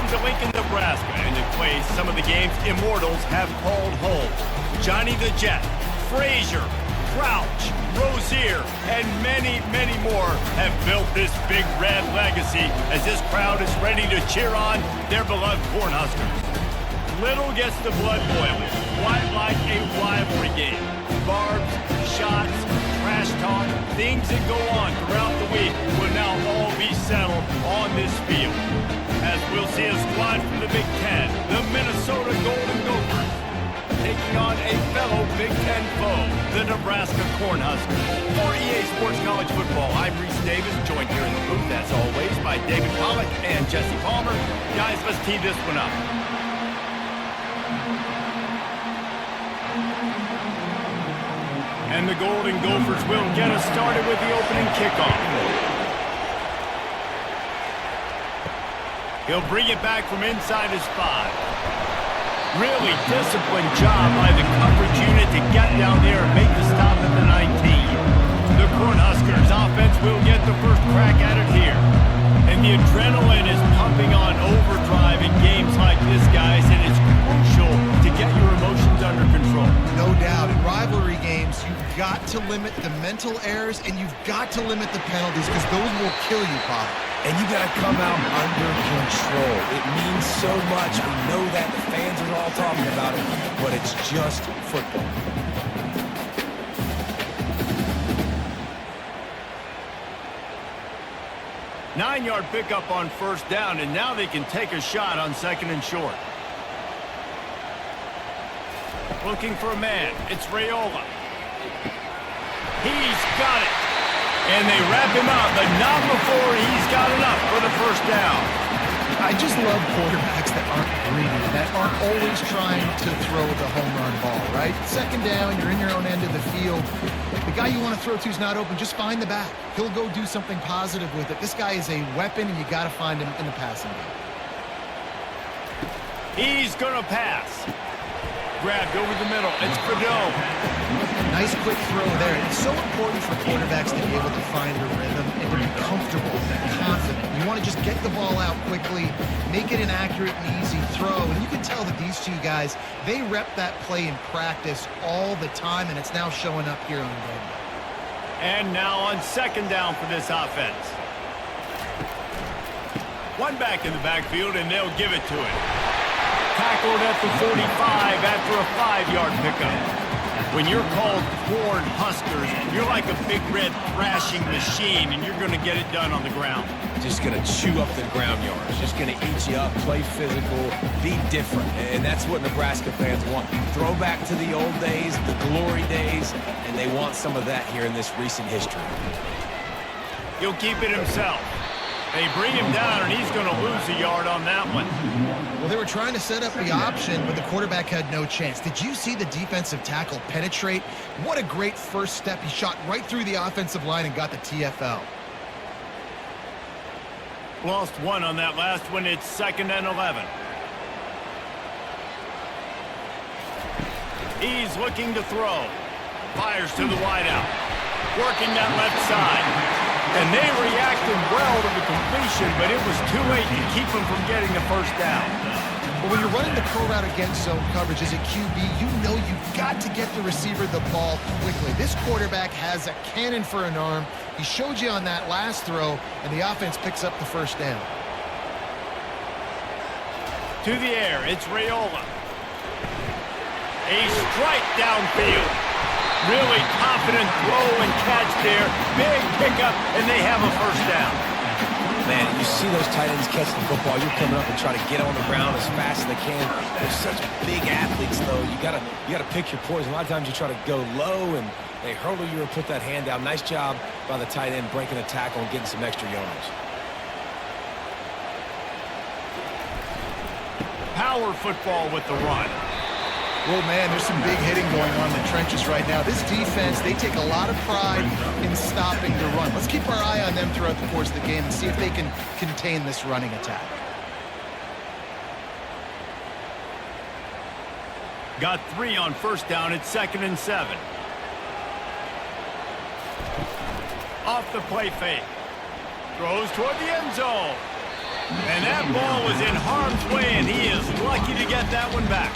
to Lincoln, Nebraska, and in place some of the game's immortals have called home. Johnny the Jet, Frazier, Crouch, Rozier, and many, many more have built this Big Red legacy as this crowd is ready to cheer on their beloved Cornhuskers. Little gets the blood boiling, quite like a rivalry game. Barbs, shots, trash talk, things that go on throughout the week will now all be settled on this field. As we'll see a squad from the Big Ten, the Minnesota Golden Gophers, taking on a fellow Big Ten foe, the Nebraska Cornhuskers. For EA Sports College Football, I'm Reese Davis, joined here in the booth, as always, by David Pollack and Jesse Palmer. Guys, let's tee this one up. And the Golden Gophers will get us started with the opening kickoff. He'll bring it back from inside his 5. Really disciplined job by the coverage unit to get down there and make the stop at the 19. The Cornhuskers offense will get the first crack at it here. And the adrenaline is pumping on overdrive in games like this, guys, and it's crucial to get your emotions under control. No doubt. In rivalry games, you've got to limit the mental errors and you've got to limit the penalties because those will kill you, Pop. And you got to come out under control. It means so much. We know that. The fans are all talking about it, but it's just football. Nine-yard pickup on first down, and now they can take a shot on second and short. Looking for a man. It's Raiola. He's got it. And they wrap him up, but not before he's got enough for the first down. I just love quarterbacks that aren't greedy, that aren't always trying to throw the home run ball, right? Second down, you're in your own end of the field. The guy you want to throw to is not open. Just find the back. He'll go do something positive with it. This guy is a weapon, and you got to find him in the passing game. He's going to pass. Grabbed over the middle. It's Gridiron. Nice quick throw there. It's so important for quarterbacks to be able to find a rhythm and to be comfortable and confident. You want to just get the ball out quickly, make it an accurate and easy throw. And you can tell that these two guys, they rep that play in practice all the time, and it's now showing up here on game day. And now on second down for this offense. One back in the backfield, and they'll give it to him. Tackled at the 45 after a 5-yard pickup. When you're called Cornhuskers, you're like a big red thrashing machine, and you're going to get it done on the ground. Just going to chew up the ground yards. Just going to eat you up, play physical, be different. And that's what Nebraska fans want. Throw back to the old days, the glory days, and they want some of that here in this recent history. He'll keep it himself. They bring him down, and he's going to lose a yard on that one. Well, they were trying to set up the option, but the quarterback had no chance. Did you see the defensive tackle penetrate? What a great first step. He shot right through the offensive line and got the TFL. Lost one on that last one. It's 2nd and 11. He's looking to throw. Fires to the wideout. Working that left side. And they reacted well to the completion, but it was too late to keep them from getting the first down. But when you're running the curl route against zone coverage as a QB, you know you've got to get the receiver the ball quickly. This quarterback has a cannon for an arm. He showed you on that last throw, and the offense picks up the first down. To the air, it's Raiola. A strike downfield. Really confident throw and catch there. Big pickup, and they have a first down. Man, you see those tight ends catch the football. You're coming up and try to get on the ground as fast as they can. They're such big athletes, though. You gotta pick your poison. A lot of times you try to go low, and they hurdle you or put that hand down. Nice job by the tight end breaking a tackle and getting some extra yards. Power football with the run. Well, man, there's some big hitting going on in the trenches right now. This defense, they take a lot of pride in stopping the run. Let's keep our eye on them throughout the course of the game and see if they can contain this running attack. Got 3 on first down. It's 2nd and 7. Off the play fake. Throws toward the end zone. And that ball was in harm's way, and he is lucky to get that one back.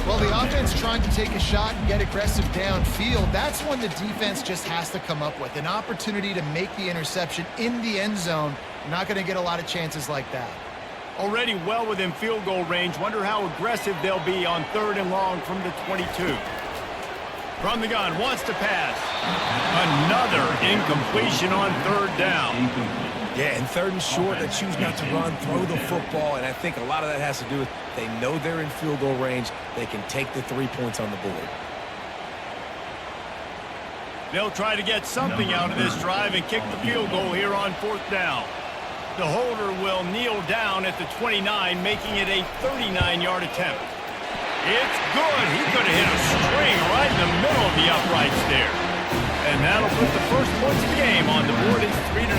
Well, the offense trying to take a shot and get aggressive downfield. That's when the defense just has to come up with an opportunity to make the interception in the end zone. Not going to get a lot of chances like that. Already well within field goal range. Wonder how aggressive they'll be on 3rd and long from the 22. From the gun, wants to pass. Another incompletion on 3rd down. Yeah, and 3rd and short, they choose not to run, throw the football, and I think a lot of that has to do with they know they're in field goal range. They can take the 3 points on the board. They'll try to get something out of this drive and kick the field goal here on 4th down. The holder will kneel down at the 29, making it a 39-yard attempt. It's good. He could have hit a string right in the middle of the uprights there. And that'll put the first points of the game on the board. It's 3-0.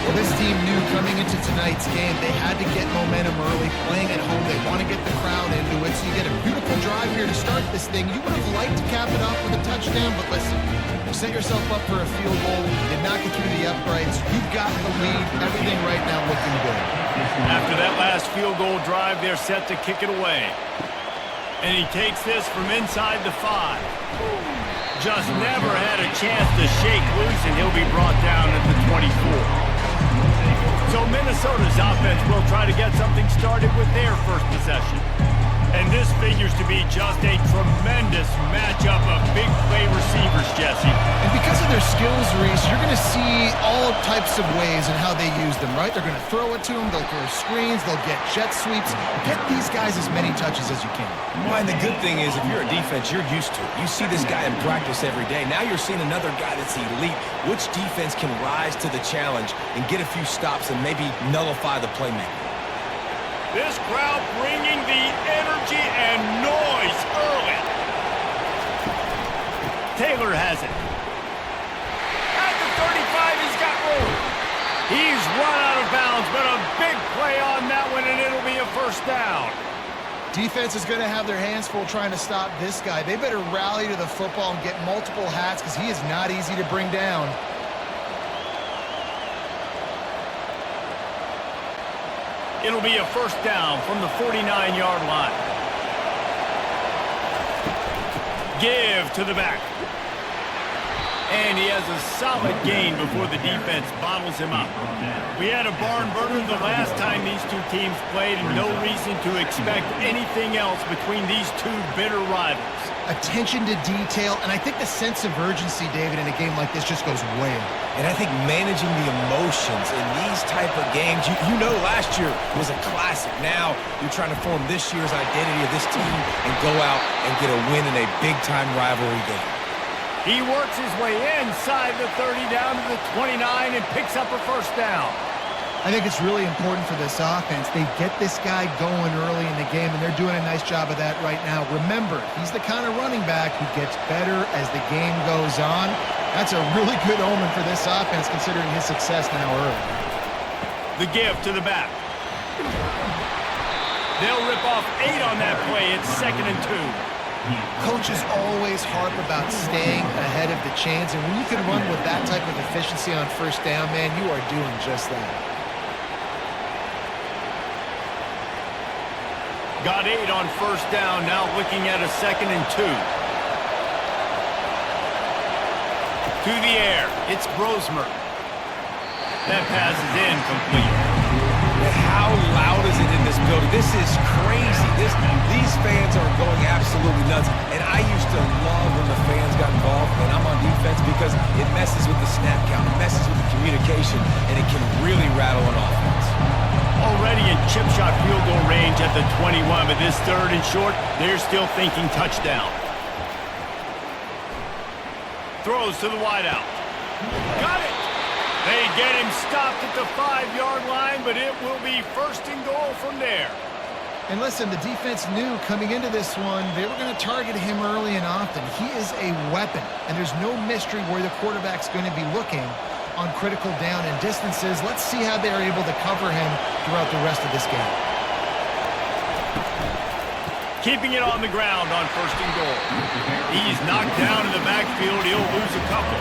Well, this team knew coming into tonight's game they had to get momentum early, playing at home. They want to get the crowd into it, so you get a beautiful drive here to start this thing. You would have liked to cap it off with a touchdown, but listen, you set yourself up for a field goal, you knock it through the uprights, you've got the lead, everything right now looking good. After that last field goal drive, they're set to kick it away. And he takes this from inside the 5. Just never had a chance to shake loose, and he'll be brought down at the 24. So Minnesota's offense will try to get something started with their first possession. And this figures to be just a tremendous matchup of big play receivers, Jesse. And because of their skills, Reese, you're going to see all types of ways in how they use them, right? They're going to throw it to them, they'll throw screens, they'll get jet sweeps. Get these guys as many touches as you can. Well, and the good thing is, if you're a defense, you're used to it. You see this guy in practice every day. Now you're seeing another guy that's elite. Which defense can rise to the challenge and get a few stops and maybe nullify the playmaker? This crowd bringing the energy and noise early. Taylor has it. At the 35, he's got room. He's run out of bounds, but a big play on that one, and it'll be a first down. Defense is going to have their hands full trying to stop this guy. They better rally to the football and get multiple hats because he is not easy to bring down. It'll be a first down from the 49-yard line. Give to the back. And he has a solid gain before the defense bottles him up. We had a barn burner the last time these two teams played, and no reason to expect anything else between these two bitter rivals. Attention to detail, and I think the sense of urgency, David, in a game like this just goes way up. And I think managing the emotions in these type of games, you know last year was a classic. Now you're trying to form this year's identity of this team and go out and get a win in a big-time rivalry game. He works his way inside the 30 down to the 29 and picks up a first down. I think it's really important for this offense. They get this guy going early in the game, and they're doing a nice job of that right now. Remember, he's the kind of running back who gets better as the game goes on. That's a really good omen for this offense, considering his success now early. The give to the back. They'll rip off 8 on that play. It's 2nd and 2. Coaches always harp about staying ahead of the chains, and when you can run with that type of efficiency on first down, man, you are doing just that. Got 8 on first down, now looking at a 2nd and 2. To the air, it's Brosmer. That pass is incomplete. How loud is it in this building? This is crazy. These fans are going absolutely nuts. And I used to love when the fans got involved when I'm on defense because it messes with the snap count, it messes with the communication, and it can really rattle an offense. Already in chip shot field goal range at the 21, but this 3rd and short, they're still thinking touchdown. Throws to the wideout. Got it! They get him stopped at the 5-yard line, but it will be 1st and goal from there. And listen, the defense knew coming into this one, they were going to target him early and often. He is a weapon, and there's no mystery where the quarterback's going to be looking on critical down and distances. Let's see how they're able to cover him throughout the rest of this game. Keeping it on the ground on 1st and goal. He's knocked down in the backfield. He'll lose a couple.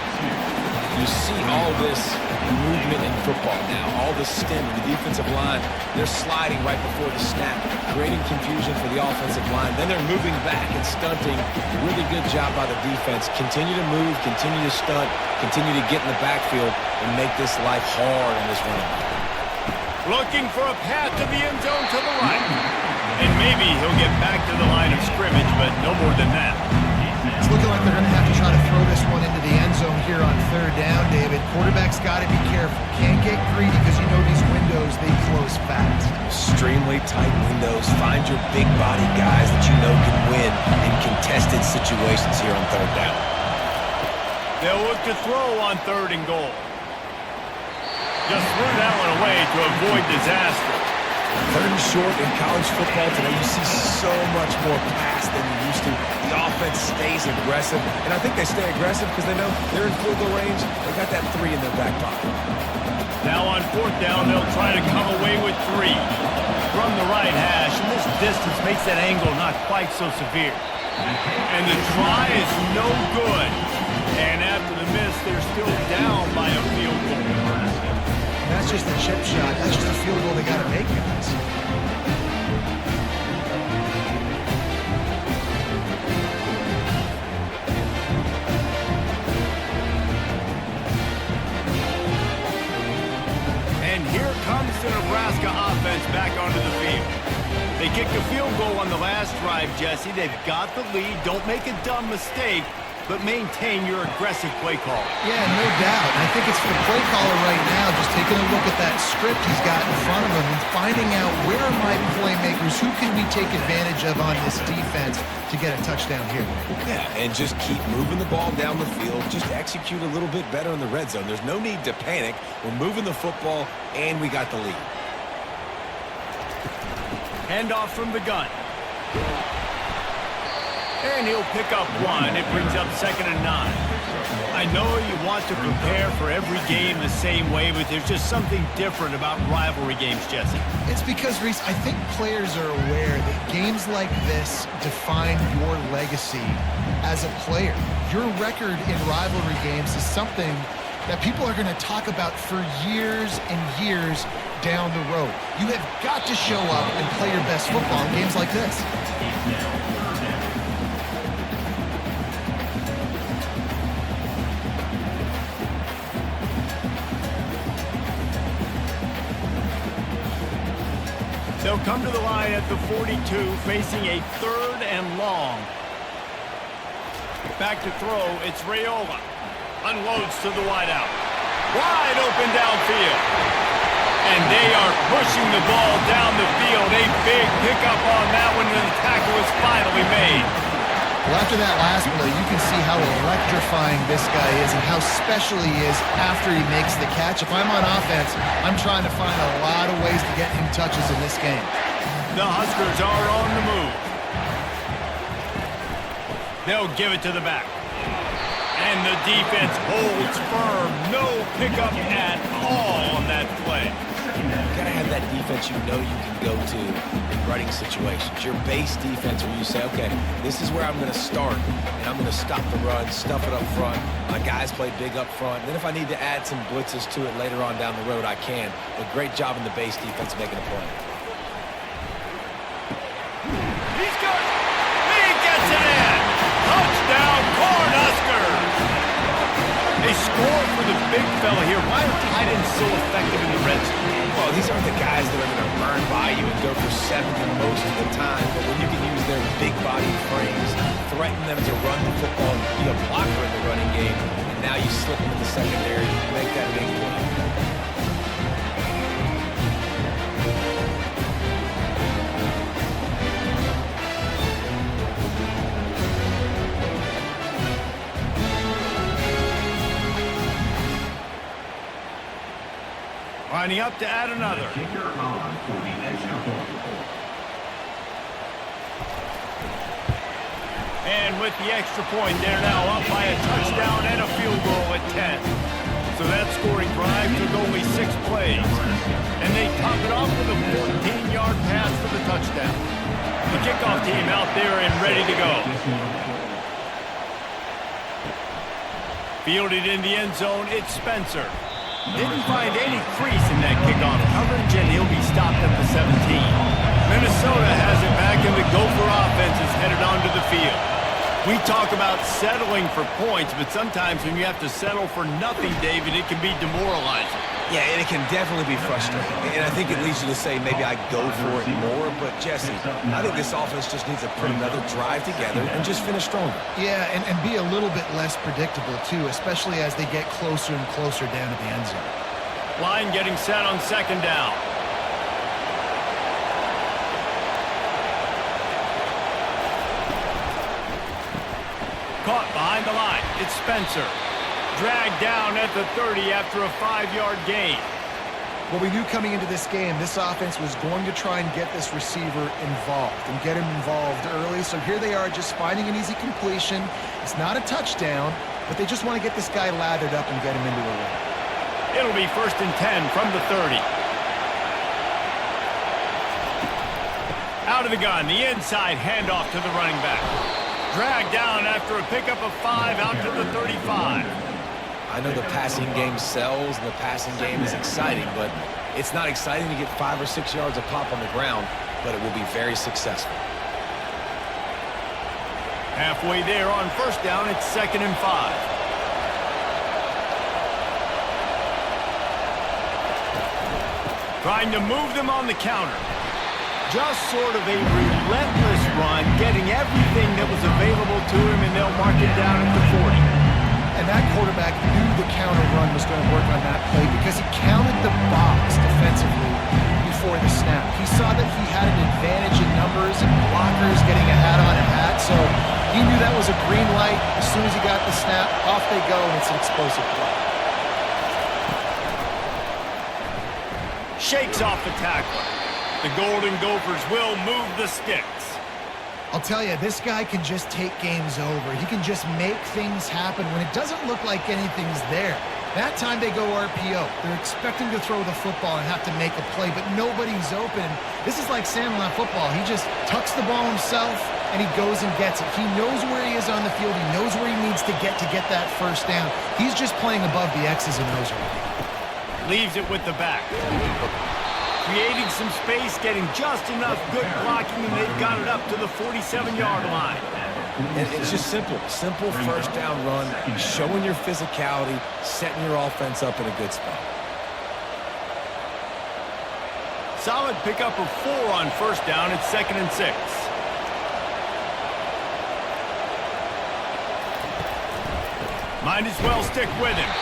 You see all this movement in football now, all the stem, the defensive line, they're sliding right before the snap, creating confusion for the offensive line. Then they're moving back and stunting. Really good job by the defense. Continue to move, continue to stunt, continue to get in the backfield and make this life hard on this running back. Looking for a path to the end zone to the right. And maybe he'll get back to the line of scrimmage, but no more than that. It's looking like they're going to have to try to throw this one into the end zone here on third down, David. Quarterback's got to be careful. Can't get greedy because you know these windows, they close fast. Extremely tight windows. Find your big body guys that you know can win in contested situations here on third down. They'll look to throw on 3rd and goal. Just threw that one away to avoid disaster. 3rd and short in college football today, you see so much more pass than you used to. The offense stays aggressive, and I think they stay aggressive because they know they're in field goal range. They got that 3 in their back pocket. Now on 4th down, they'll try to come away with 3 from the right hash, and this distance makes that angle not quite so severe. And the try is no good. And after the miss, they're still down by a field goal. That's just a chip shot. That's just a field goal they got to make, guys. And here comes the Nebraska offense back onto the field. They kicked a field goal on the last drive, Jesse. They've got the lead. Don't make a dumb mistake, but maintain your aggressive play call. Yeah, no doubt. And I think it's the play caller right now just taking a look at that script he's got in front of him and finding out where are my playmakers, who can we take advantage of on this defense to get a touchdown here. Yeah, and just keep moving the ball down the field. Just execute a little bit better in the red zone. There's no need to panic. We're moving the football, and we got the lead. Handoff from the gun. And he'll pick up 1. It brings up 2nd and 9. I know you want to prepare for every game the same way, but there's just something different about rivalry games, Jesse. It's because, Reese, I think players are aware that games like this define your legacy as a player. Your record in rivalry games is something that people are going to talk about for years and years down the road. You have got to show up and play your best football in games like this. They'll come to the line at the 42, facing a 3rd and long. Back to throw, it's Raiola. Unloads to the wideout. Wide open downfield. And they are pushing the ball down the field. A big pickup on that one, and the tackle is finally made. Well, after that last play, you can see how electrifying this guy is and how special he is after he makes the catch. If I'm on offense, I'm trying to find a lot of ways to get him touches in this game. The Huskers are on the move. They'll give it to the back. And the defense holds firm. No pickup at all on that play. You gotta have that defense you know you can go to in running situations. Your base defense where you say, okay, this is where I'm gonna start, and I'm gonna stop the run, stuff it up front. My guys play big up front. And then if I need to add some blitzes to it later on down the road, I can. But great job in the base defense making a play. He's good. He gets it in. Touchdown, Cornhuskers. They score for the big fella here. Why are tight ends so effective in the red zone? Well, these aren't the guys that are going to burn by you and go for 7 most of the time, but when you can use their big body frames, threaten them to run the football and be a blocker in the running game, and now you slip them in the secondary, you make that big play. Lining up to add another. And with the extra point, they're now up by a touchdown and a field goal at 10. So that scoring drive took only 6 plays. And they top it off with a 14-yard pass for the touchdown. The kickoff team out there and ready to go. Fielded in the end zone, it's Spencer. Didn't find any crease in that kickoff coverage, and he'll be stopped at the 17. Minnesota has it back, and the Gopher offense is headed onto the field. We talk about settling for points, but sometimes when you have to settle for nothing, David, it can be demoralizing. Yeah, and it can definitely be frustrating. And I think it leads you to say maybe I go for it more. But, Jesse, I think this offense just needs to put another drive together and just finish stronger. Yeah, and be a little bit less predictable, too, especially as they get closer and closer down to the end zone. Line getting set on second down. Caught behind the line. It's Spencer. Dragged down at the 30 after a 5-yard gain. What we knew coming into this game, this offense was going to try and get this receiver involved and get him involved early. So here they are just finding an easy completion. It's not a touchdown, but they just want to get this guy lathered up and get him into a win. It'll be 1st and 10 from the 30. Out of the gun, the inside handoff to the running back. Dragged down after a pickup of 5 out to the 35. I know the passing game sells and the passing game is exciting, but it's not exciting to get 5 or 6 yards of pop on the ground, but it will be very successful. Halfway there on 1st down, it's 2nd and 5. Trying to move them on the counter. Just sort of a relentless run, getting everything that was available to him, and they'll mark it down at the 40. And that quarterback knew the counter run was going to work on that play because he counted the box defensively before the snap. He saw that he had an advantage in numbers and blockers getting a hat on a hat, so he knew that was a green light. As soon as he got the snap, off they go, and it's an explosive play. Shakes off the tackle. The Golden Gophers will move the sticks. I'll tell you, this guy can just take games over. He can just make things happen when it doesn't look like anything's there. That time they go RPO. They're expecting to throw the football and have to make a play, but nobody's open. This is like Sandlot football. He just tucks the ball himself, and he goes and gets it. He knows where he is on the field. He knows where he needs to get that 1st down. He's just playing above the X's and O's right now. Leaves it with the back. Creating some space, getting just enough good blocking, and they've got it up to the 47-yard line. And it's just simple 1st down run, showing your physicality, setting your offense up in a good spot. Solid pickup of 4 on 1st down. It's 2nd and 6. Might as well stick with him.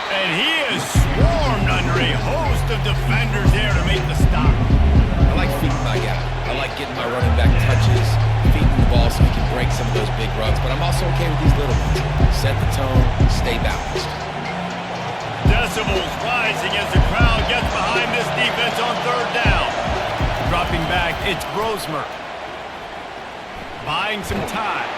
And he is swarmed under a host of defenders there to make the stop. I like feeding my guy. I like getting my running back touches, feeding the ball so he can break some of those big runs. But I'm also okay with these little ones. Set the tone, stay balanced. Decibels rising as the crowd gets behind this defense on 3rd down. Dropping back, it's Brosmer. Buying some time.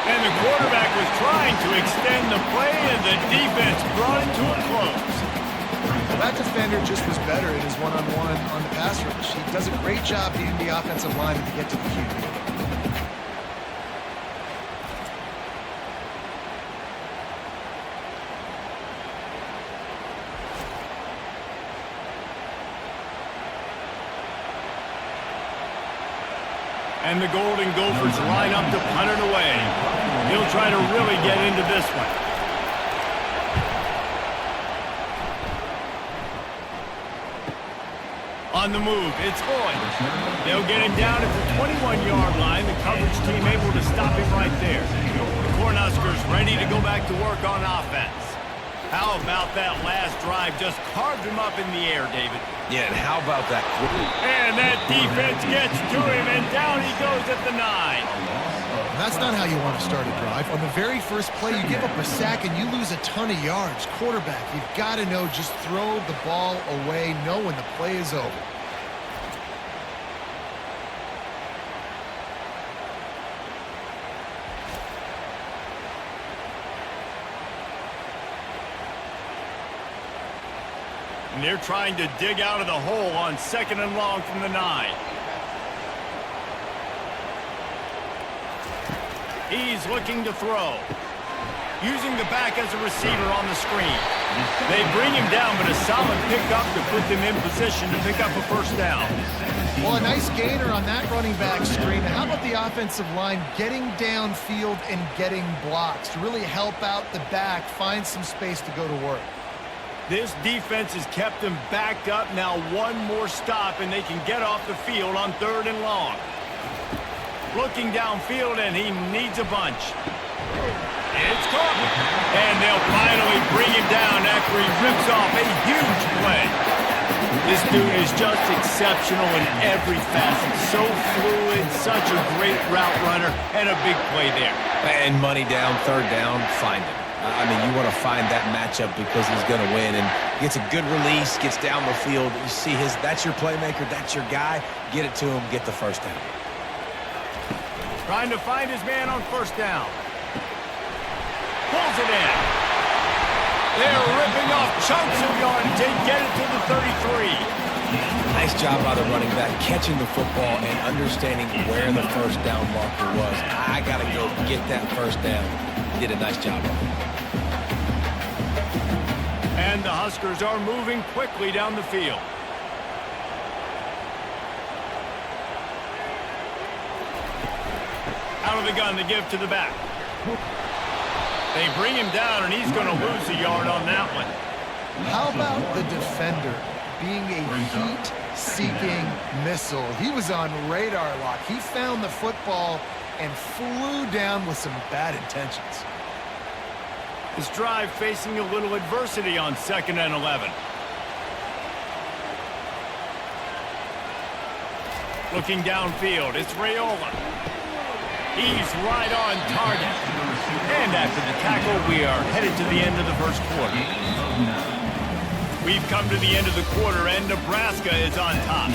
And the quarterback was trying to extend the play, and the defense brought it to a close. Well, that defender just was better in his one-on-one on the pass rush. He does a great job beating the offensive lineman to get to the QB. And the Golden Gophers line up to punt it away. He'll try to really get into this one. On the move, it's Boyd. They'll get him down at the 21-yard line. The coverage team able to stop him right there. The Cornhuskers ready to go back to work on offense. How about that last drive? Just carved him up in the air, David. Yeah, and how about that? And that defense gets to him, and down he goes at the 9. That's not how you want to start a drive. On the very first play, you give up a sack and you lose a ton of yards. Quarterback, you've got to know, just throw the ball away, know when the play is over. And they're trying to dig out of the hole on 2nd and long from the 9. He's looking to throw. using the back as a receiver on the screen. They bring him down, but a solid pickup to put them in position to pick up a first down. Well, a nice gainer on that running back screen. How about the offensive line getting downfield and getting blocks to really help out the back, find some space to go to work? This defense has kept them backed up. Now one more stop, and they can get off the field on 3rd and long. Looking downfield, and he needs a bunch. It's caught. And they'll finally bring him down after he rips off a huge play. This dude is just exceptional in every facet. So fluid, such a great route runner, and a big play there. And money down, 3rd down, find him. I mean, you want to find that matchup because he's going to win. And gets a good release, gets down the field. You see that's your playmaker, that's your guy. Get it to him, get the first down. Trying to find his man on 1st down. Pulls it in. They're ripping off chunks of yardage. They get it to the 33. Nice job by the running back, catching the football and understanding where the first down marker was. I got to go get that first down. Did a nice job of it. And the Huskers are moving quickly down the field. Out of the gun to give to the back. They bring him down, and he's going to lose a yard on that one. How about the defender being a heat-seeking missile? He was on radar lock. He found the football and flew down with some bad intentions. This drive facing a little adversity on 2nd and 11. Looking downfield, it's Raiola. He's right on target. And after the tackle, we are headed to the end of the first quarter. We've come to the end of the quarter, and Nebraska is on top.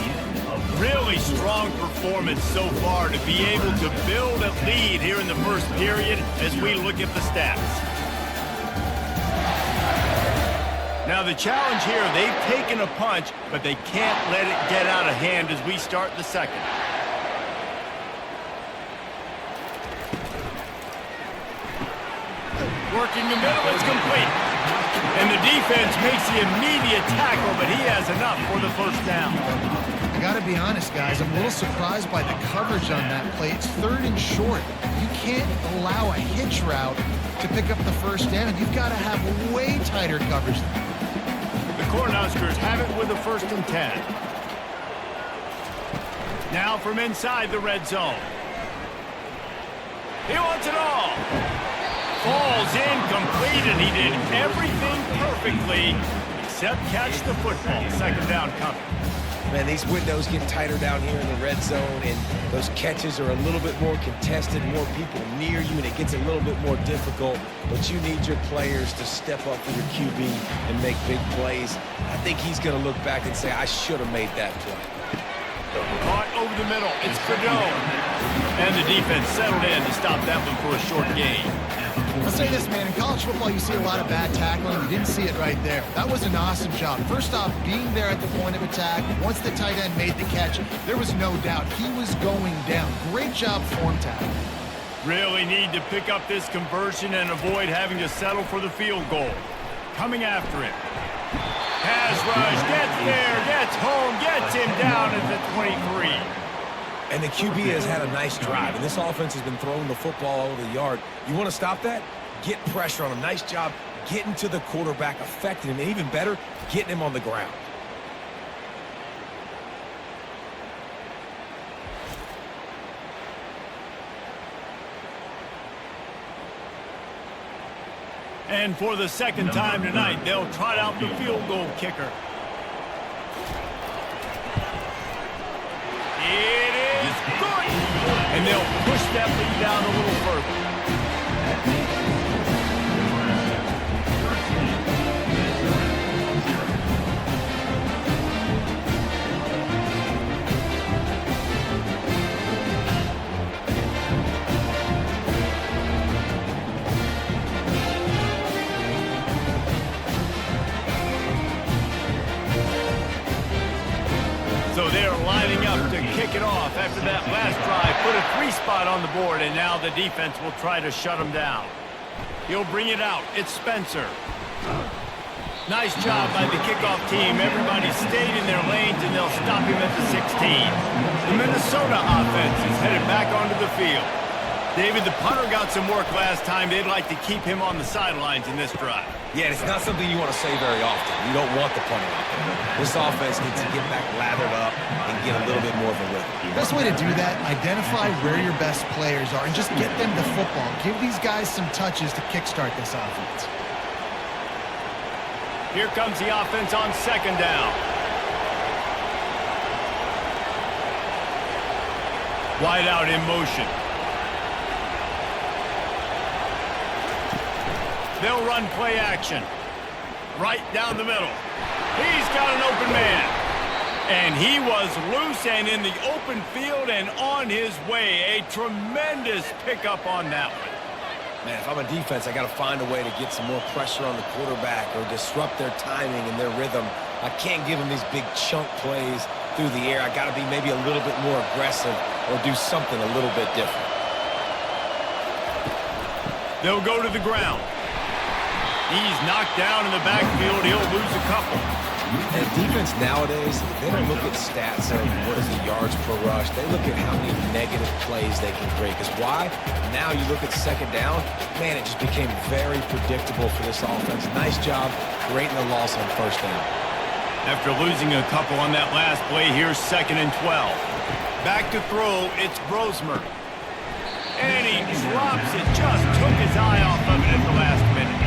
Really strong performance so far to be able to build a lead here in the first period as we look at the stats. Now the challenge here, they've taken a punch, but they can't let it get out of hand as we start the second. Working the middle, it's complete. And the defense makes the immediate tackle, but he has enough for the first down. I got to be honest, guys, I'm a little surprised by the coverage on that play. It's 3rd and short. You can't allow a hitch route to pick up the first down. You've got to have way tighter coverage. The Cornhuskers have it with a 1st and 10. Now from inside the red zone. He wants it all. Falls incomplete, and he did everything perfectly except catch the football. 2nd down coming. Man, these windows get tighter down here in the red zone, and those catches are a little bit more contested, more people near you, and it gets a little bit more difficult. But you need your players to step up for your QB and make big plays. I think he's going to look back and say, I should have made that play. Caught over the middle. It's Gridiron. And the defense settled in to stop that one for a short gain. I'll say this, man. In college football, you see a lot of bad tackling. You didn't see it right there. That was an awesome job. First off, being there at the point of attack. Once the tight end made the catch, there was no doubt he was going down. Great job form tackle. Really need to pick up this conversion and avoid having to settle for the field goal. Coming after it. Pass rush, gets there, gets home, gets him down at the 23. And the QB has had a nice drive, and this offense has been throwing the football all over the yard. You want to stop that? Get pressure on him. Nice job getting to the quarterback, affecting him, and even better, getting him on the ground. And for the 2nd time tonight, they'll trot out the field goal kicker. It is good! And they'll push that lead down a little further. So they're lining up to kick it off after that last drive. Put a 3 spot on the board, and now the defense will try to shut them down. He'll bring it out. It's Spencer. Nice job by the kickoff team. Everybody stayed in their lanes, and they'll stop him at the 16. The Minnesota offense is headed back onto the field. David, the punter got some work last time. They'd like to keep him on the sidelines in this drive. Yeah, it's not something you want to say very often. You don't want the punter out there. This offense needs to get back lathered up and get a little bit more of a rhythm. Best way to do that, identify where your best players are and just get them to football. Give these guys some touches to kickstart this offense. Here comes the offense on second down. Wide out in motion. They'll run play action. Right down the middle. He's got an open man. And he was loose and in the open field and on his way. A tremendous pickup on that one. Man, if I'm a defense, I got to find a way to get some more pressure on the quarterback or disrupt their timing and their rhythm. I can't give them these big chunk plays through the air. I got to be maybe a little bit more aggressive or do something a little bit different. They'll go to the ground. He's knocked down in the backfield. He'll lose a couple. And defense nowadays, they don't look at stats of what is the yards per rush. They look at how many negative plays they can create. Because why? Now you look at second down, man, it just became very predictable for this offense. Nice job creating the loss on first down. After losing a couple on that last play, here's 2nd and 12. Back to throw, it's Brosmer. And he drops it, just took his eye off of it at the last minute.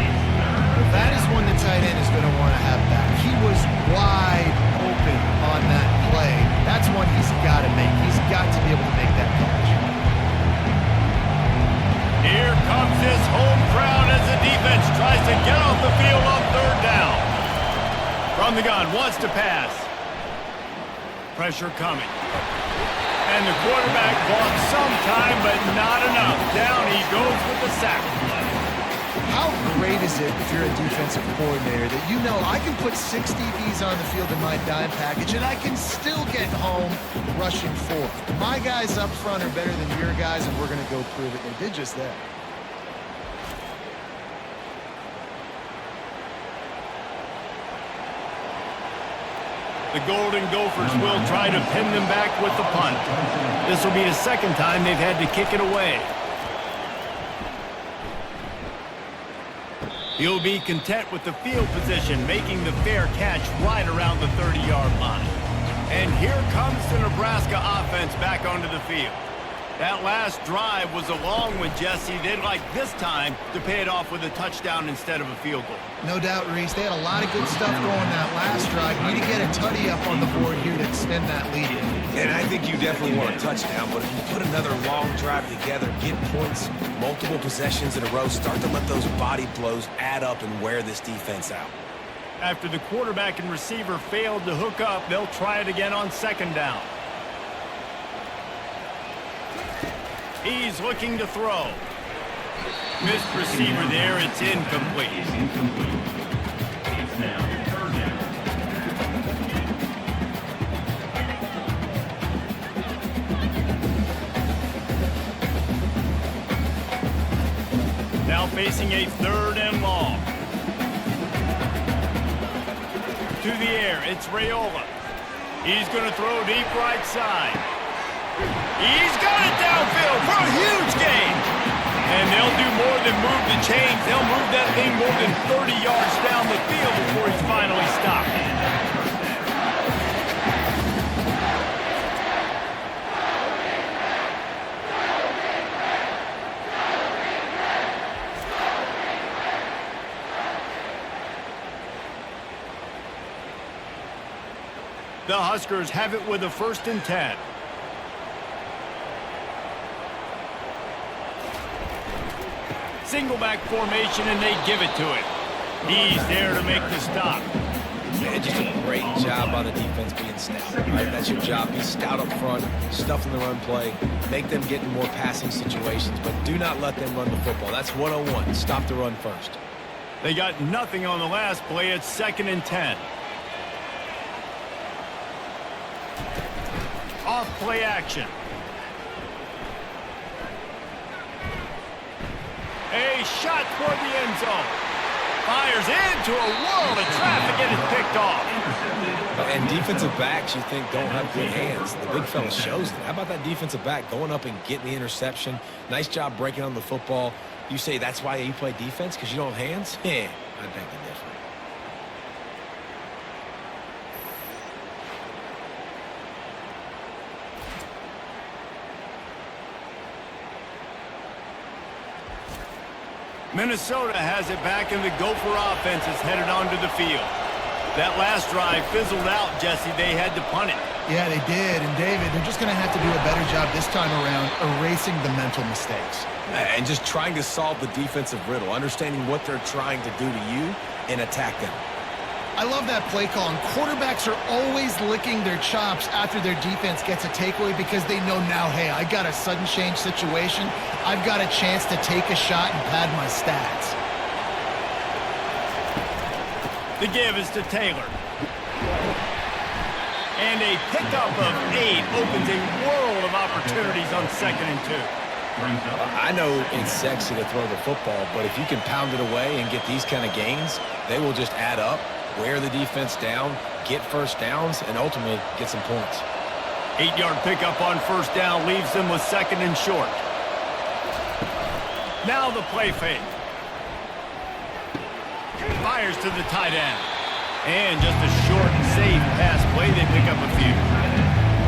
That is one the tight end is going to want to have back. He was wide open on that play. That's one he's got to make. He's got to be able to make that catch. Here comes this home crowd as the defense tries to get off the field on third down. From the gun, wants to pass. Pressure coming. And the quarterback bought some time, but not enough. Down he goes with the sack. How great is it if you're a defensive coordinator that you know I can put 6 DBs on the field in my dime package and I can still get home rushing 4. My guys up front are better than your guys, and we're going to go prove it. They did just that. The Golden Gophers will try to pin them back with the punt. This will be the second time they've had to kick it away. He'll be content with the field position, making the fair catch right around the 30-yard line. And here comes the Nebraska offense back onto the field. That last drive was a long one, Jesse. They'd like this time to pay it off with a touchdown instead of a field goal. No doubt, Reese. They had a lot of good stuff going that last drive. You need to get a tutty up on the board here to extend that lead. And I think you definitely want a touchdown, but if you put another long drive together, get points, multiple possessions in a row, start to let those body blows add up and wear this defense out. After the quarterback and receiver failed to hook up, they'll try it again on second down. He's looking to throw. Missed receiver there. It's incomplete. It's now third down. Now facing a 3rd and long. To the air, it's Raiola. He's going to throw deep right side. He's got it downfield for a huge gain. And they'll do more than move the chains. They'll move that thing more than 30 yards down the field before he's finally stopped. The Huskers have it with a 1st and 10. Single back formation, and they give it to him. He's there to make the stop. Man, just a great job on the defense being stout. Right? That's your job. Be stout up front, stuff in the run play, make them get in more passing situations, but do not let them run the football. That's 101. Stop the run first. They got nothing on the last play. It's 2nd and 10. Off play action. A shot toward the end zone. Fires into a world of traffic and is picked off. And defensive backs, you think, don't have good hands. The big fella shows it. How about that defensive back going up and getting the interception? Nice job breaking on the football. You say that's why you play defense, because you don't have hands? Yeah, I beg to differ. Minnesota has it back, and the Gopher offense is headed onto the field. That last drive fizzled out, Jesse. They had to punt it. Yeah, they did. And, David, they're just going to have to do a better job this time around erasing the mental mistakes. And just trying to solve the defensive riddle, understanding what they're trying to do to you and attack them. I love that play call, and quarterbacks are always licking their chops after their defense gets a takeaway because they know now, hey, I got a sudden change situation. I've got a chance to take a shot and pad my stats. The give is to Taylor. And a pickup of 8 opens a world of opportunities on 2nd and 2. I know it's sexy to throw the football, but if you can pound it away and get these kind of gains, they will just add up, wear the defense down, get first downs, and ultimately get some points. 8-yard pickup on 1st down leaves them with 2nd and short. Now the play fake. Fires to the tight end. And just a short and safe pass play. They pick up a few.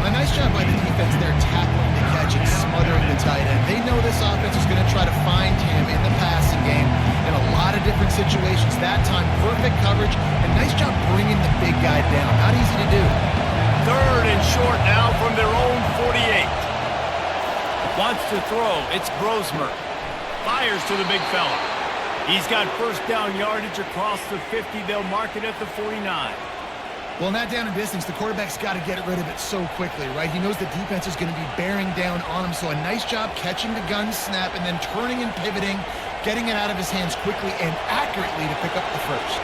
A nice job by the defense there tackling the catch and smothering the tight end. They know this offense is going to try to find him in the passing game in a lot of different situations. That time, perfect coverage, and nice job bringing the big guy down. Not easy to do. 3rd and short now from their own 48. Wants to throw. It's Brosmer. Fires to the big fella. He's got 1st down yardage across the 50. They'll mark it at the 49. Well, in that down and distance, the quarterback's got to get rid of it so quickly, right? He knows the defense is going to be bearing down on him, so a nice job catching the gun snap and then turning and pivoting, getting it out of his hands quickly and accurately to pick up the first.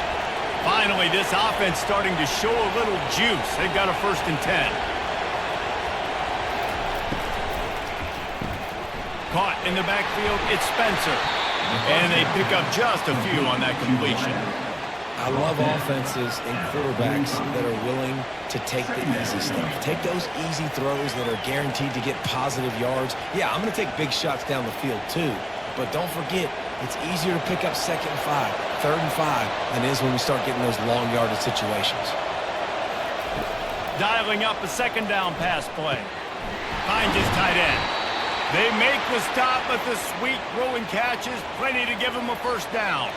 Finally, this offense starting to show a little juice. They've got a 1st and 10. Caught in the backfield, it's Spencer. And they pick up just a few on that completion. I love offenses and quarterbacks that are willing to take the easy stuff. Take those easy throws that are guaranteed to get positive yards. Yeah, I'm going to take big shots down the field too. But don't forget, it's easier to pick up 2nd and 5, 3rd and 5 than it is when we start getting those long yardage situations. Dialing up a 2nd down pass play. Finds his tight end. They make the stop, but the sweet throwing catch is plenty to give him a 1st down.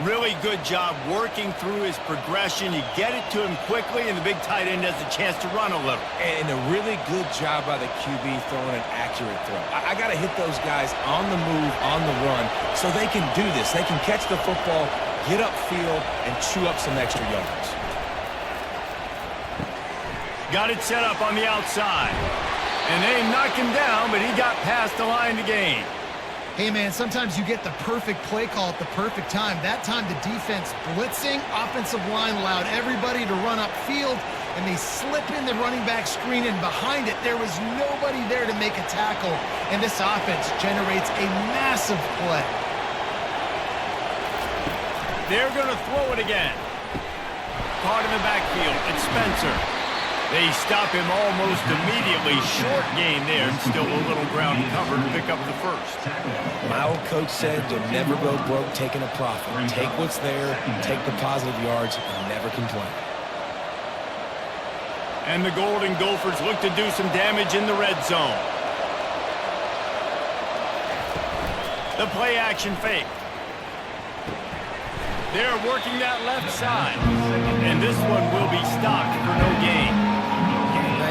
Really good job working through his progression. You get it to him quickly, and the big tight end has a chance to run a little. And a really good job by the QB throwing an accurate throw. I got to hit those guys on the move, on the run, so they can do this. They can catch the football, get upfield, and chew up some extra yards. Got it set up on the outside. And they knocked him down, but he got past the line to gain. Hey, man, sometimes you get the perfect play call at the perfect time. That time, the defense blitzing, offensive line allowed everybody to run upfield, and they slip in the running back screen, and behind it, there was nobody there to make a tackle, and this offense generates a massive play. They're going to throw it again. Caught in the backfield, it's Spencer. They stop him almost immediately. Short gain there. Still a little ground covered to pick up the 1st. My old coach said to never go broke taking a profit. Take what's there, take the positive yards, and never complain. And the Golden Gophers look to do some damage in the red zone. The play action fake. They're working that left side. And this one will be stopped for no gain.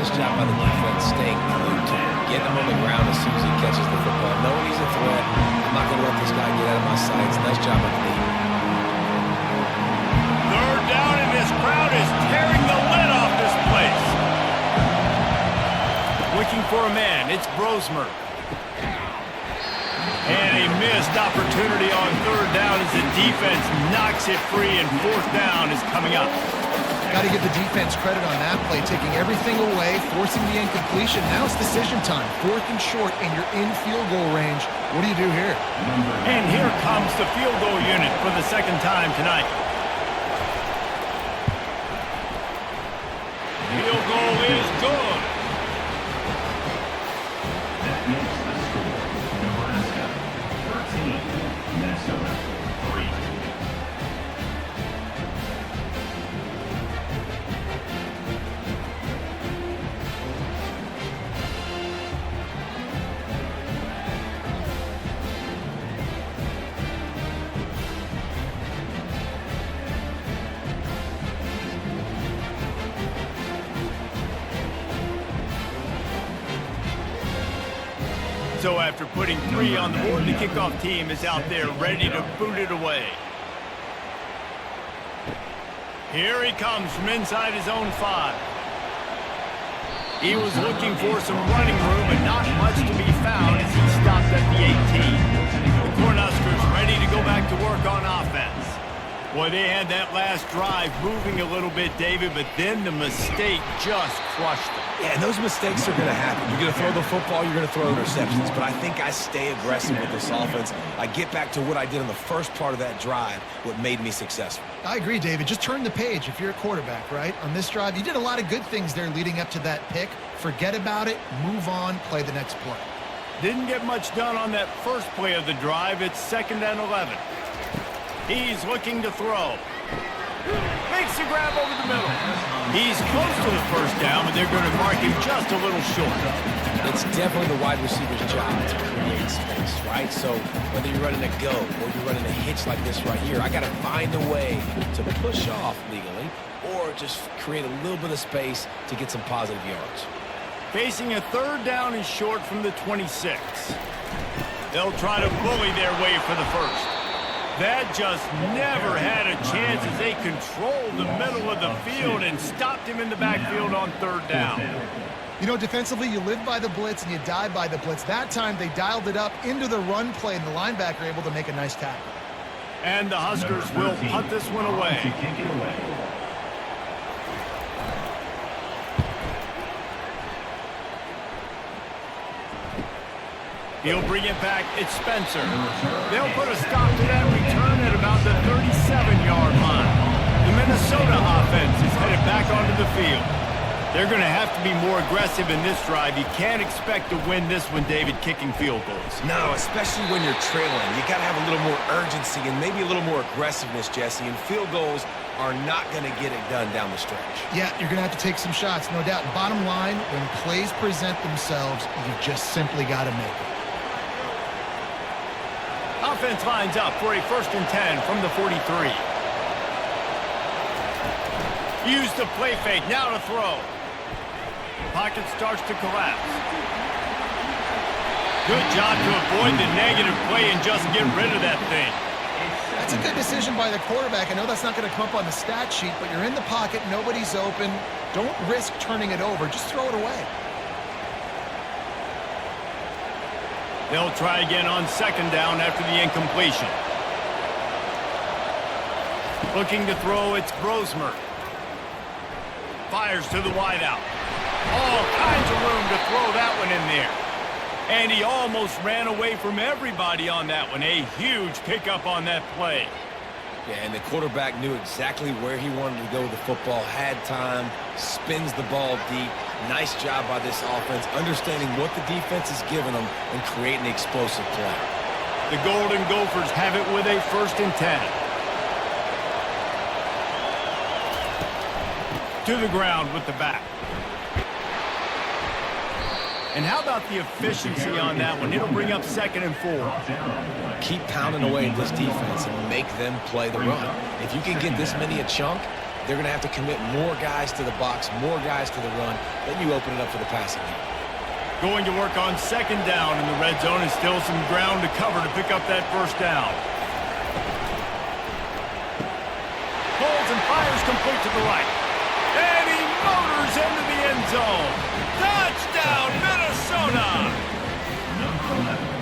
Nice job by the defense staying glued to him, getting him on the ground as soon as he catches the football. Knowing he's a threat, I'm not going to let this guy get out of my sights. Nice job by the defense. 3rd down, and this crowd is tearing the lid off this place. Looking for a man, it's Brosmer. And a missed opportunity on third down as the defense knocks it free, and fourth down is coming up. Got to give the defense credit on that play, taking everything away, forcing the incompletion. Now it's decision time. Fourth and short, and you're in field goal range. What do you do here? And here comes the field goal unit for the second time tonight. Field goal is good. That makes the score Nebraska 13, Minnesota 3. So after putting 3 on the board, the kickoff team is out there ready to boot it away. Here he comes from inside his own 5. He was looking for some running room, but not much to be found as he stopped at the 18. The Cornhuskers ready to go back to work on offense. Boy, they had that last drive moving a little bit, David, but then the mistake just crushed them. Yeah, and those mistakes are going to happen. You're going to throw the football, you're going to throw interceptions. But I think I stay aggressive with this offense. I get back to what I did on the first part of that drive, what made me successful. I agree, David. Just turn the page if you're a quarterback, right? On this drive, you did a lot of good things there leading up to that pick. Forget about it, move on, play the next play. Didn't get much done on that first play of the drive. It's 2nd and 11. He's looking to throw. Makes the grab over the middle. He's close to the first down, but they're going to mark him just a little short. It's definitely the wide receiver's job to create space, right? So whether you're running a go or you're running a hitch like this right here, I got to find a way to push off legally or just create a little bit of space to get some positive yards. Facing a 3rd down and short from the 26. They'll try to bully their way for the first. That just never had a chance as they controlled the middle of the field and stopped him in the backfield on 3rd down. You know, defensively, you live by the blitz and you die by the blitz. That time, they dialed it up into the run play, and the linebacker able to make a nice tackle. And the Huskers will punt this one away. He'll bring it back. It's Spencer. They'll put a stop to that return at about the 37-yard line. The Minnesota offense is headed back onto the field. They're going to have to be more aggressive in this drive. You can't expect to win this one, David, kicking field goals. No, especially when you're trailing. You got to have a little more urgency and maybe a little more aggressiveness, Jesse. And field goals are not going to get it done down the stretch. Yeah, you're going to have to take some shots, no doubt. Bottom line, when plays present themselves, you just simply got to make it. Offense lines up for a 1st and 10 from the 43. Use the play fake, now to throw. Pocket starts to collapse. Good job to avoid the negative play and just get rid of that thing. That's a good decision by the quarterback. I know that's not going to come up on the stat sheet, but you're in the pocket, nobody's open. Don't risk turning it over, just throw it away. They'll try again on 2nd down after the incompletion. Looking to throw, it's Brosmer. Fires to the wideout. All kinds of room to throw that one in there. And he almost ran away from everybody on that one. A huge pickup on that play. Yeah, and the quarterback knew exactly where he wanted to go with the football, had time, spins the ball deep. Nice job by this offense, understanding what the defense is giving them and creating the explosive play. The Golden Gophers have it with a 1st and 10. To the ground with the back. And how about the efficiency on that one? It'll bring up 2nd and 4. Keep pounding away at this defense and make them play the run. If you can get this many a chunk, they're going to have to commit more guys to the box, more guys to the run. Then you open it up for the passing game. Going to work on 2nd down in the red zone, and still some ground to cover to pick up that 1st down. Pulls and fires complete to the right. And he motors into the end zone. Touchdown, Minnesota!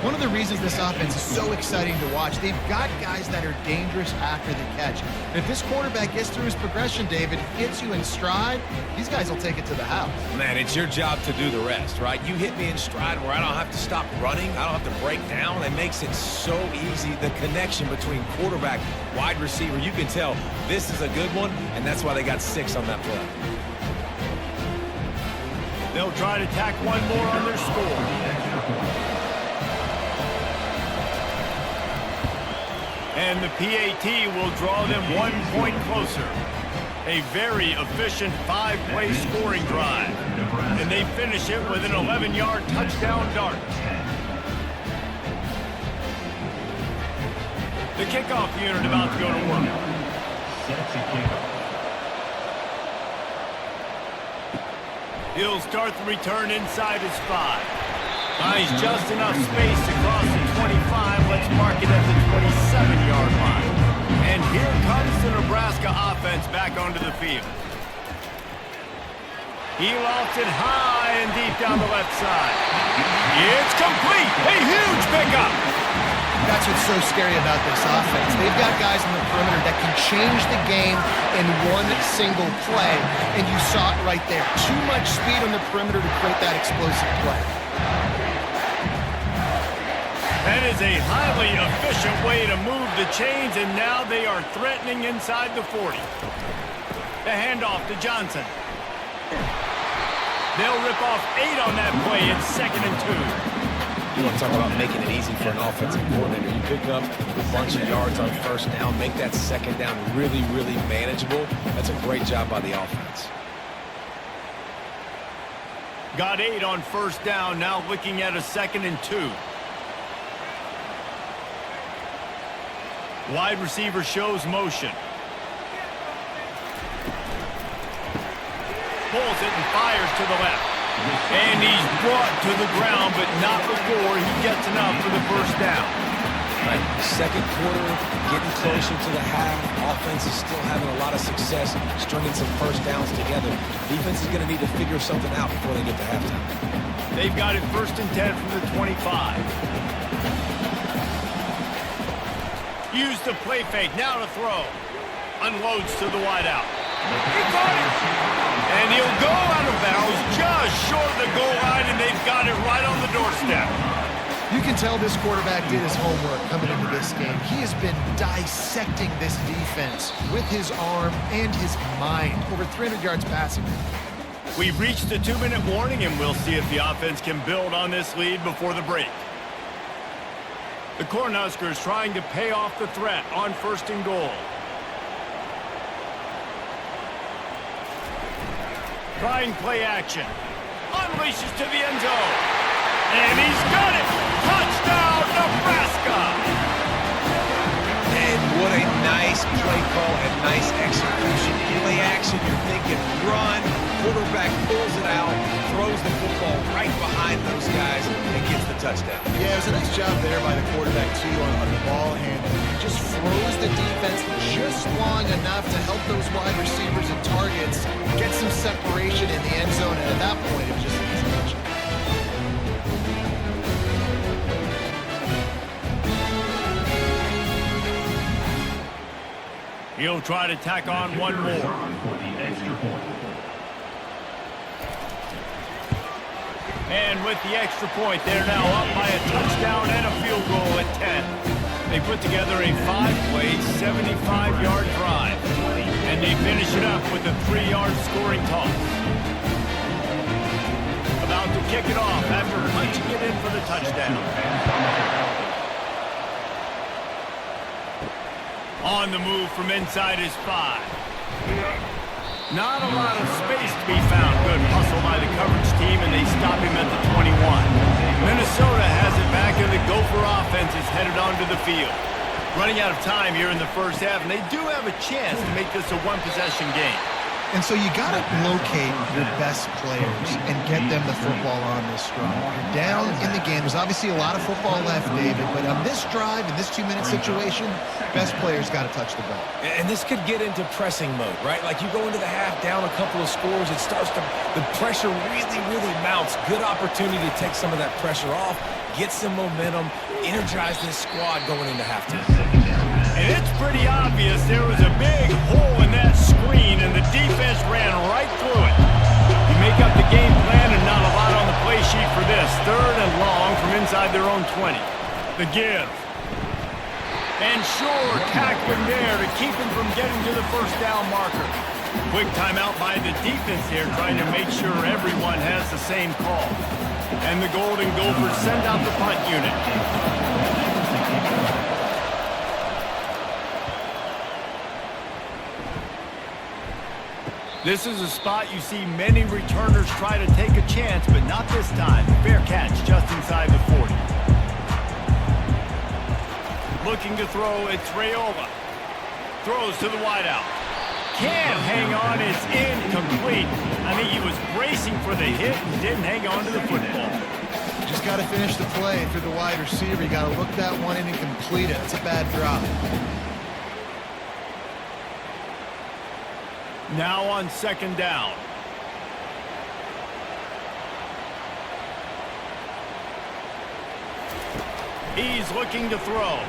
One of the reasons this offense is so exciting to watch, they've got guys that are dangerous after the catch. And if this quarterback gets through his progression, David, hits you in stride, these guys will take it to the house. Man, it's your job to do the rest, right? You hit me in stride where I don't have to stop running. I don't have to break down. It makes it so easy. The connection between quarterback, wide receiver, you can tell this is a good one, and that's why they got 6 on that play. They'll try to tack one more on their score. And the PAT will draw them 1 point closer. A very efficient 5-play scoring drive. And they finish it with an 11-yard touchdown dart. The kickoff unit about to go to work. Set to kickoff. He'll start the return inside his 5. Finds just enough space to cross the 25. Let's mark it at the 27-yard line. And here comes the Nebraska offense back onto the field. He lofts it high and deep down the left side. It's complete. A huge pickup. That's what's so scary about this offense. They've got guys in the perimeter that can change the game in one single play, and you saw it right there. Too much speed on the perimeter to create that explosive play. That is a highly efficient way to move the chains, and now they are threatening inside the 40. The handoff to Johnson. They'll rip off 8 on that play. It's 2nd and 2. You want to talk about making it easy for an offensive coordinator. You pick up a bunch of yards on first down, make that second down really, really manageable. That's a great job by the offense. Got 8 on first down, now looking at a 2nd and 2. Wide receiver shows motion. Pulls it and fires to the left. And he's brought to the ground, but not before he gets enough for the first down. Right. Second quarter, getting closer to the half. Offense is still having a lot of success stringing some first downs together. Defense is going to need to figure something out before they get to halftime. They've got it 1st and 10 from the 25. Use the play fake, now to throw. Unloads to the wideout. He caught it! And he'll go out of bounds just short of the goal line, and they've got it right on the doorstep. You can tell this quarterback did his homework coming into this game. He has been dissecting this defense with his arm and his mind. Over 300 yards passing. We've reached the 2-minute warning, and we'll see if the offense can build on this lead before the break. The Cornhuskers trying to pay off the threat on 1st and goal. Trying play action. Unleashes to the end zone. And he's got it! Touchdown, Nebraska! And what a nice play call and nice execution. Play action, you're thinking run. Quarterback pulls it out, throws the football right behind those guys, and gets the touchdown. Yeah, it was a nice job there by the quarterback, too, on the ball handling. He just froze the defense just long enough to help those wide receivers and targets get some separation in the end zone, and at that point, it was just an easy touchdown. He'll try to tack on one more. For the extra point. And with the extra point, they're now up by a touchdown and a field goal at 10. They put together a 5-play, 75-yard drive. And they finish it up with a 3-yard scoring toss. About to kick it off after punching it in for the touchdown. On the move from inside his 5. Not a lot of space to be found. Good hustle by the coverage team, and they stop him at the 21. Minnesota has it back, and the Gopher offense is headed onto the field. Running out of time here in the first half, and they do have a chance to make this a one-possession game. And so you got to locate your best players and get them the football on this drive. You're down in the game. There's obviously a lot of football left, David, but on this drive, in this 2-minute situation, best players got to touch the ball. And this could get into pressing mode, right? Like you go into the half down a couple of scores, it starts to, the pressure really, really mounts. Good opportunity to take some of that pressure off, get some momentum, energize this squad going into halftime. And it's pretty obvious there was a big hole in that screen, and the defense ran right through it. You make up the game plan, and not a lot on the play sheet for this. 3rd and long from inside their own 20. The give. And sure, tackling there to keep him from getting to the first down marker. Quick timeout by the defense here, trying to make sure everyone has the same call. And the Golden Gophers send out the punt unit. This is a spot you see many returners try to take a chance, but not this time. Fair catch just inside the 40. Looking to throw, it's Raiola. Throws to the wideout. Can't hang on, it's incomplete. I think he was bracing for the hit and didn't hang on to the football. Just got to finish the play through the wide receiver. You got to look that one in and complete it. It's a bad drop. Now on 2nd down. He's looking to throw.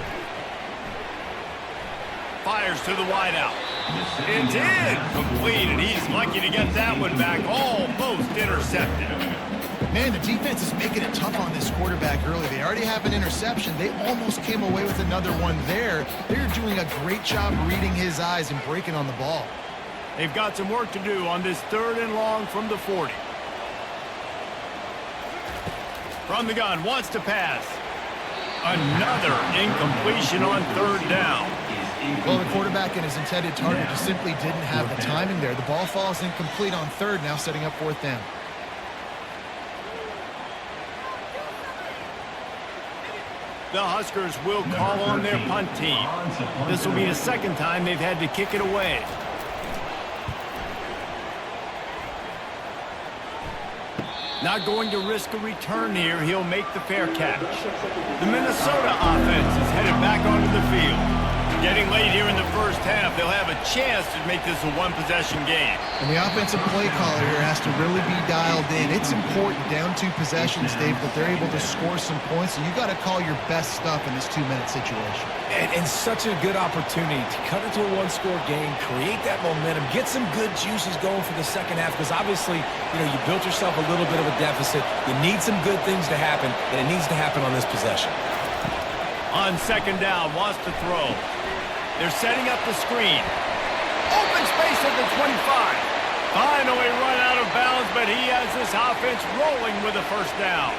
Fires to the wideout. It's incomplete, and he's lucky to get that one back. Almost intercepted. Man, the defense is making it tough on this quarterback early. They already have an interception. They almost came away with another one there. They're doing a great job reading his eyes and breaking on the ball. They've got some work to do on this 3rd and long from the 40. From the gun, wants to pass. Another incompletion on 3rd down. Well, the quarterback and his intended target just simply didn't have the timing there. The ball falls incomplete on 3rd, now setting up 4th down. The Huskers will call on their punt team. This will be the 2nd time they've had to kick it away. Not going to risk a return here. He'll make the fair catch. The Minnesota offense is headed back onto the field. Getting late here in the first half, they'll have a chance to make this a one-possession game. And the offensive play caller here has to really be dialed in. It's important down 2 possessions, Dave, that they're able to score some points. So you got to call your best stuff in this 2-minute situation. And such a good opportunity to cut into a 1-score game, create that momentum, get some good juices going for the second half, because obviously, you built yourself a little bit of a deficit. You need some good things to happen, and it needs to happen on this possession. On 2nd down, wants to throw. They're setting up the screen. Open space at the 25. Finally run out of bounds, but he has this offense rolling with a 1st down.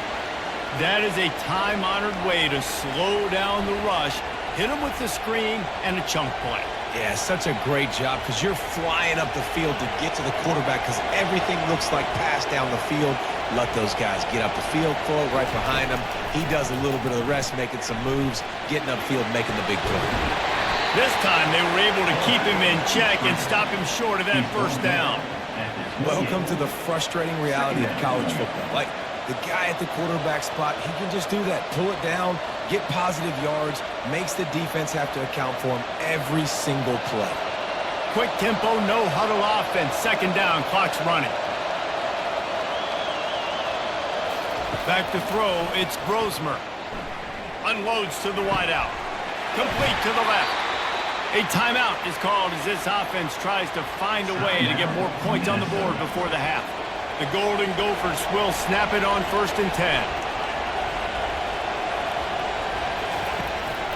That is a time-honored way to slow down the rush, hit him with the screen, and a chunk play. Yeah, such a great job, because you're flying up the field to get to the quarterback, because everything looks like pass down the field. Let those guys get up the field, throw it right behind him. He does a little bit of the rest, making some moves, getting upfield, making the big play. This time they were able to keep him in check and stop him short of that 1st down. Welcome to the frustrating reality of college football. Like, the guy at the quarterback spot, he can just do that. Pull it down, get positive yards, makes the defense have to account for him every single play. Quick tempo, no huddle offense. 2nd down, clock's running. Back to throw, it's Brosmer. Unloads to the wideout. Complete to the left. A timeout is called as this offense tries to find a way to get more points on the board before the half. The Golden Gophers will snap it on 1st and 10.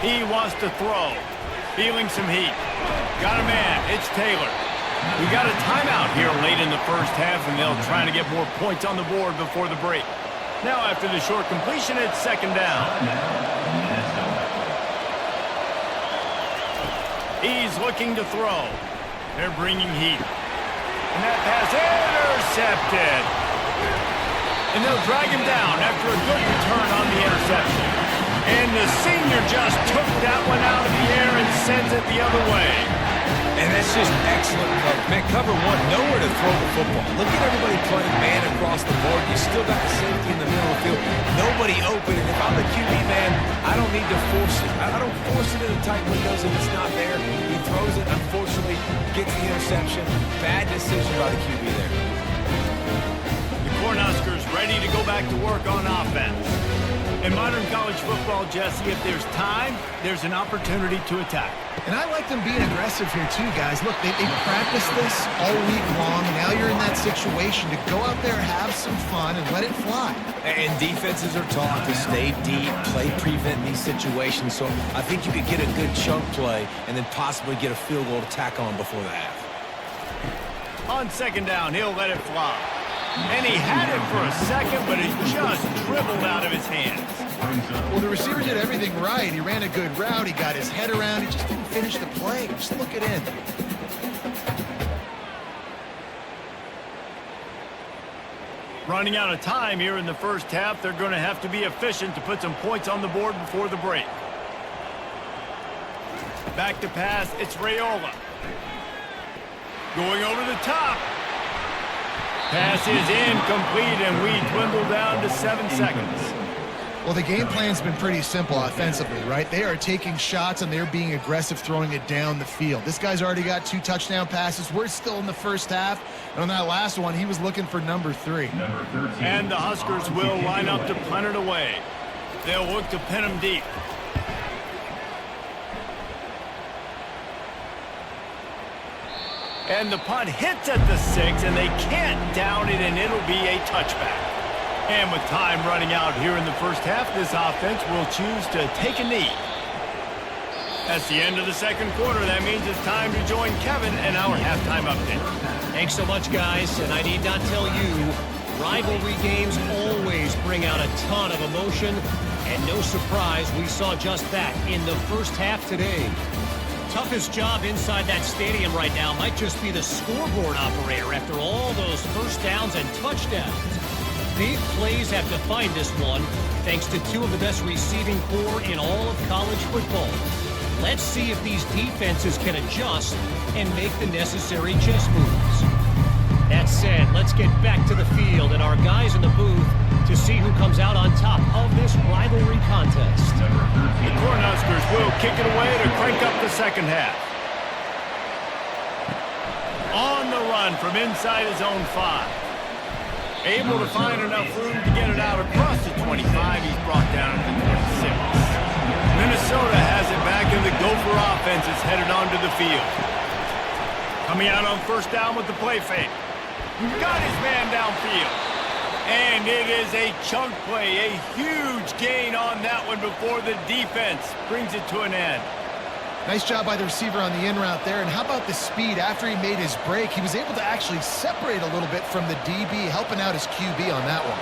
He wants to throw. Feeling some heat. Got a man. It's Taylor. We got a timeout here late in the first half, and they'll try to get more points on the board before the break. Now after the short completion, it's 2nd down. He's looking to throw. They're bringing heat. And that pass intercepted. And they'll drag him down after a good return on the interception. And the senior just took that one out of the air and sends it the other way. And That's just excellent cover. Man, cover one, nowhere to throw the football. Look at everybody playing man across the board. You still got the safety in the middle of the field. Nobody open, and if I'm the QB, man, I don't need to force it. I don't force it into tight windows if it's not there. He throws it, unfortunately, gets the interception. Bad decision by the QB there. The Cornhuskers ready to go back to work on offense. In modern college football, Jesse, if there's time, there's an opportunity to attack. And I like them being aggressive here too, guys. Look, they practiced this all week long, and now you're in that situation to go out there, have some fun, and let it fly. And defenses are taught to stay deep, play prevent in these situations. So I think you could get a good chunk play and then possibly get a field goal to tack on before the half. On second down, he'll let it fly. And he had it for a second, but it just dribbled out of his hands. Well, the receiver did everything right. He ran a good route. He got his head around. He just didn't finish the play. Just look it in. Running out of time here in the first half, they're going to have to be efficient to put some points on the board before the break. Back to pass, it's Raiola. Going over the top. Pass is incomplete, and we dwindle down to 7 seconds. Well, the game plan's been pretty simple offensively, right? They are taking shots, and they're being aggressive, throwing it down the field. This guy's already got 2 touchdown passes. We're still in the first half. And on that last one, he was looking for number 3. And the Huskers will line up to punt it away. They'll look to pin him deep. And the punt hits at the 6, and they can't down it, and it'll be a touchback. And with time running out here in the first half, this offense will choose to take a knee. That's the end of the second quarter. That means it's time to join Kevin and our halftime update. Thanks so much, guys. And I need not tell you, rivalry games always bring out a ton of emotion. And no surprise, we saw just that in the first half today. Toughest job inside that stadium right now might just be the scoreboard operator after all those first downs and touchdowns. Big plays have defined this one, thanks to 2 of the best receiving corps in all of college football. Let's see if these defenses can adjust and make the necessary chess moves. That said, let's get back to the field and our guys in the booth to see who comes out on top of this rivalry contest. The Cornhuskers will kick it away to crank up the second half. On the run from inside his own 5. Able to find enough room to get it out across the 25. He's brought down to the 26. Minnesota has it back, and the Gopher offense is headed onto the field. Coming out on first down with the play fake. Got his man downfield. And it is a chunk play, a huge gain on that one before the defense brings it to an end. Nice job by the receiver on the in route there. And how about the speed? After he made his break, he was able to actually separate a little bit from the DB, helping out his QB on that one.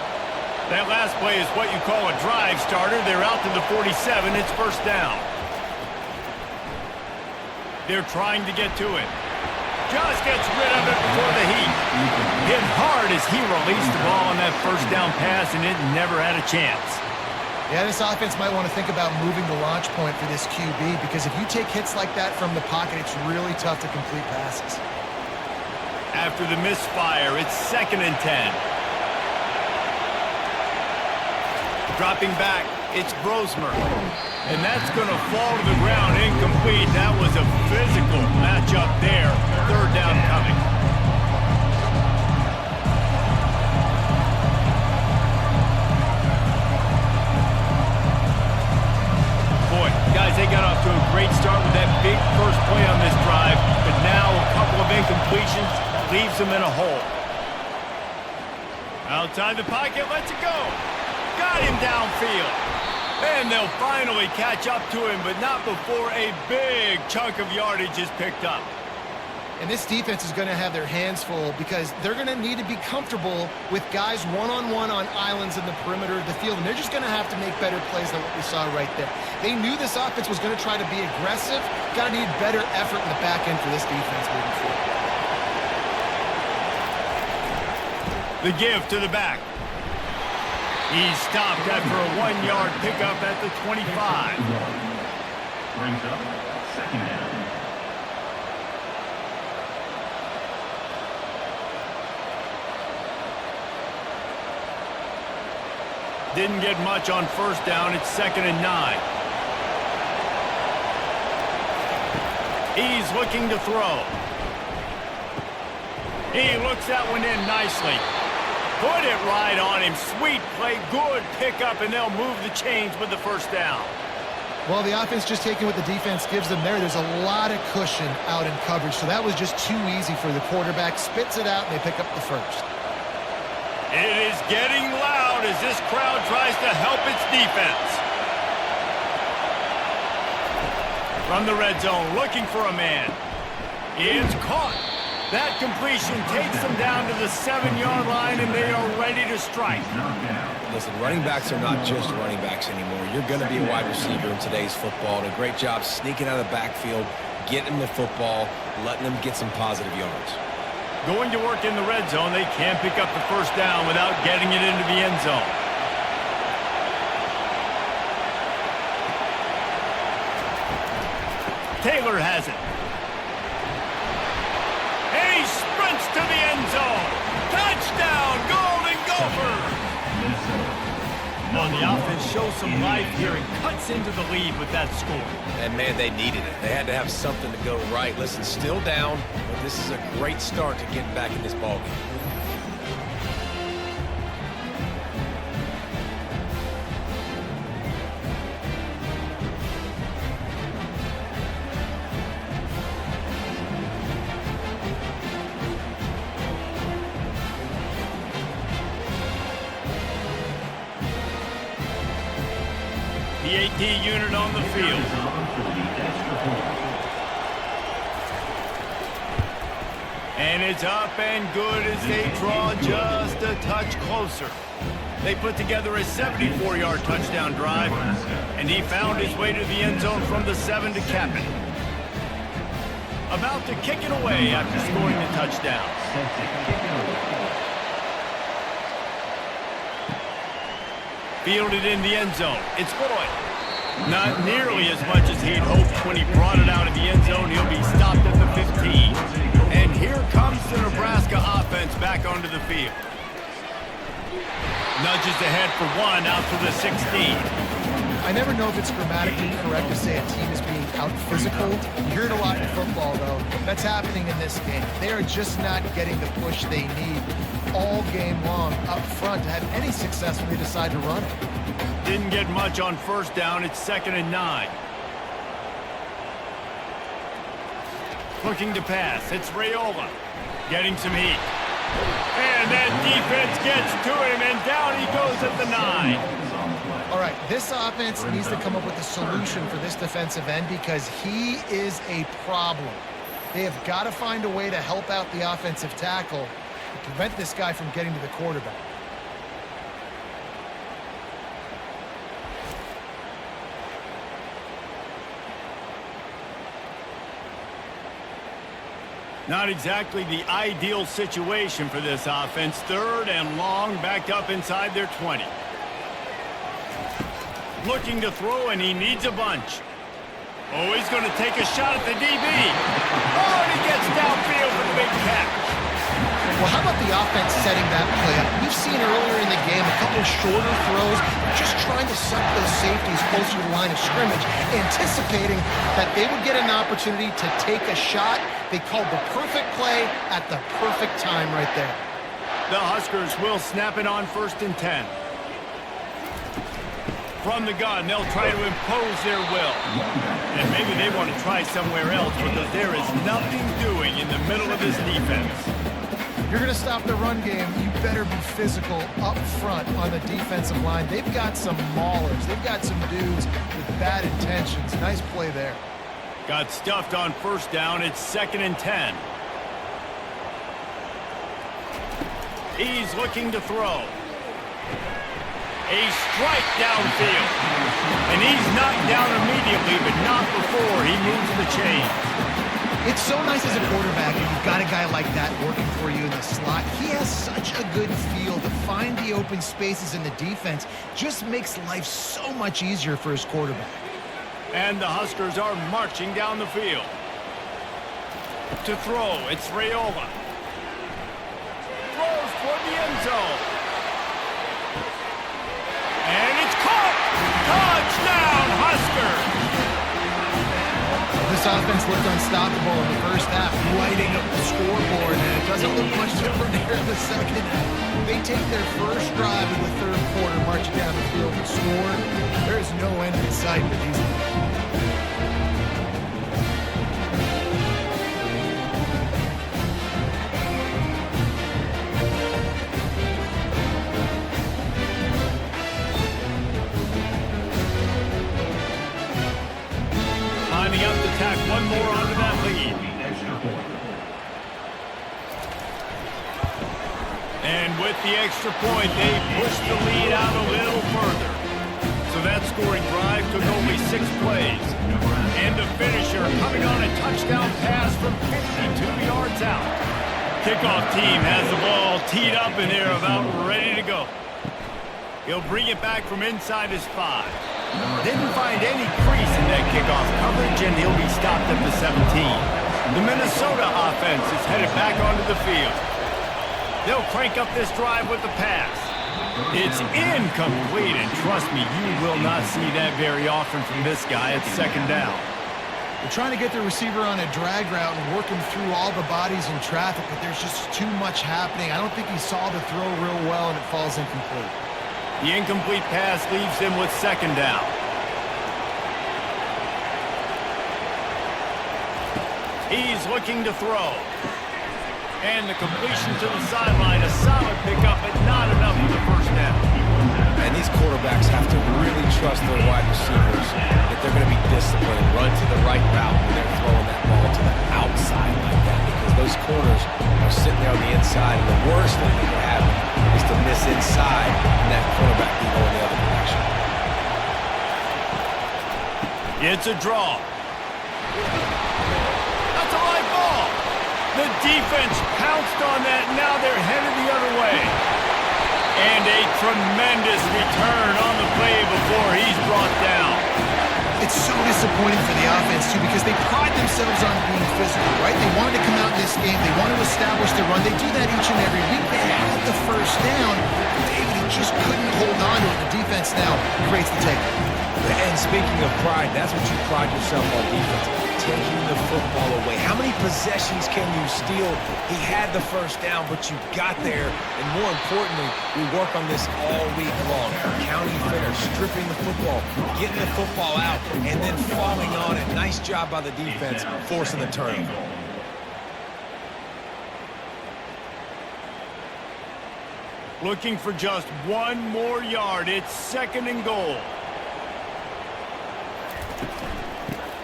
That last play is what you call a drive starter. They're out to the 47. It's first down. They're trying to get to it. Just gets rid of it before the heat. Hit hard as he released the ball on that first down pass, and it never had a chance. Yeah, this offense might want to think about moving the launch point for this QB, because if you take hits like that from the pocket, it's really tough to complete passes. After the misfire, it's 2nd and 10. Dropping back, it's Brosmer. And that's going to fall to the ground incomplete. That was a physical matchup there. Third down coming. Boy, guys, they got off to a great start with that big first play on this drive. But now a couple of incompletions leaves them in a hole. Outside the pocket, lets it go. Got him downfield. And they'll finally catch up to him, but not before a big chunk of yardage is picked up. And this defense is going to have their hands full, because they're going to need to be comfortable with guys one-on-one on islands in the perimeter of the field, and they're just going to have to make better plays than what we saw right there. They knew this offense was going to try to be aggressive. Got to need better effort in the back end for this defense moving forward. The give to the back. He's stopped after a 1-yard pickup at the 25. Brings up second down. Didn't get much on first down. It's 2nd and 9. He's looking to throw. He looks that one in nicely. Put it right on him. Sweet play. Good pickup, and they'll move the chains with the first down. Well, the offense just taking what the defense gives them there. There's a lot of cushion out in coverage, so that was just too easy for the quarterback. Spits it out, and they pick up the first. It is getting loud as this crowd tries to help its defense. From the red zone, looking for a man. It's caught. That completion takes them down to the 7-yard line, and they are ready to strike. Listen, running backs are not just running backs anymore. You're going to be a wide receiver in today's football. And a great job sneaking out of the backfield, getting the football, letting them get some positive yards. Going to work in the red zone, they can't pick up the first down without getting it into the end zone. Taylor has it. He sprints to the end zone. Touchdown, Golden Gophers! Well, the offense shows some life here and cuts into the lead with that score. And, man, they needed it. They had to have something to go right. Listen, still down, but this is a great start to getting back in this ballgame. The 8D unit on the field. And it's up and good as they draw just a touch closer. They put together a 74-yard touchdown drive, and he found his way to the end zone from the 7 to cap it. About to kick it away after scoring the touchdown. Fielded in the end zone. It's Boyd. Not nearly as much as he'd hoped when he brought it out of the end zone. He'll be stopped at the 15. And here comes the Nebraska offense back onto the field. Nudges ahead for one out to the 16. I never know if it's grammatically correct to say a team is being out-physical. You hear it a lot in football, though. That's happening in this game. They are just not getting the push they need all game long up front to have any success when they decide to run it. Didn't get much on first down. It's 2nd and 9. Looking to pass. It's Raiola. Getting some heat. And that defense gets to him, and down he goes at the 9. All right, this offense needs to come up with a solution for this defensive end because he is a problem. They have got to find a way to help out the offensive tackle to prevent this guy from getting to the quarterback. Not exactly the ideal situation for this offense. 3rd and long, backed up inside their 20. Looking to throw, and he needs a bunch. Oh, he's going to take a shot at the DB. Oh, and he gets downfield for the big catch. Well, how about the offense setting that play up? We've seen earlier in the game a couple shorter throws, just trying to suck those safeties closer to the line of scrimmage, anticipating that they would get an opportunity to take a shot. They called the perfect play at the perfect time right there. The Huskers will snap it on 1st and 10. From the gun, they'll try to impose their will. And maybe they want to try somewhere else because there is nothing doing in the middle of this defense. You're going to stop the run game, you better be physical up front on the defensive line. They've got some maulers. They've got some dudes with bad intentions. Nice play there. Got stuffed on first down. It's 2nd and 10. He's looking to throw. A strike downfield. And he's knocked down immediately, but not before he moves the chain. It's so nice as a quarterback, and you've got a guy like that working for you in the slot. He has such a good feel to find the open spaces in the defense. Just makes life so much easier for his quarterback. And the Huskers are marching down the field. To throw, it's Raiola. Throws toward the end zone. This offense looked unstoppable in the first half, lighting up the scoreboard, and it doesn't look much different here in the second half. They take their first drive in the third quarter, march down the field and score. There's no end in sight for these guys. Lining up to tack one more onto that lead. And with the extra point, they push the lead out a little further. So that scoring drive took only 6 plays. And the finisher coming on a touchdown pass from 52 yards out. Kickoff team has the ball teed up and they're about ready to go. He'll bring it back from inside his 5. Didn't find any crease in that kickoff coverage, and he'll be stopped at the 17. The Minnesota offense is headed back onto the field. They'll crank up this drive with the pass. It's incomplete, and trust me, you will not see that very often from this guy at second down. They're trying to get the receiver on a drag route and work him through all the bodies in traffic, but there's just too much happening. I don't think he saw the throw real well, and it falls incomplete. The incomplete pass leaves him with second down. He's looking to throw. And the completion to the sideline, a solid pickup, but not enough for the first down. And these quarterbacks have to really trust their wide receivers that they're going to be disciplined and run to the right route when they're throwing that ball to the outside like that, because those corners are sitting there on the inside, and the worst thing that could happen is to miss inside and that quarterback can go in the other direction. It's a draw. That's a live ball. The defense pounced on that. Now they're headed the other way. And a tremendous return on the play before he's brought down. It's so disappointing for the offense, too, because they pride themselves on being physical, right? They wanted to come out in this game. They wanted to establish the run. They do that each and every week. They had the first down. David, he just couldn't hold on to it. The defense now creates the takeaway. And speaking of pride, that's what you pride yourself on defense, taking the football away. How many possessions can you steal? He had the first down, but you got there. And more importantly, we work on this all week long. County fair, stripping the football, getting the football out, and then falling on it. Nice job by the defense, forcing the turnover. Looking for just one more yard. It's second and goal.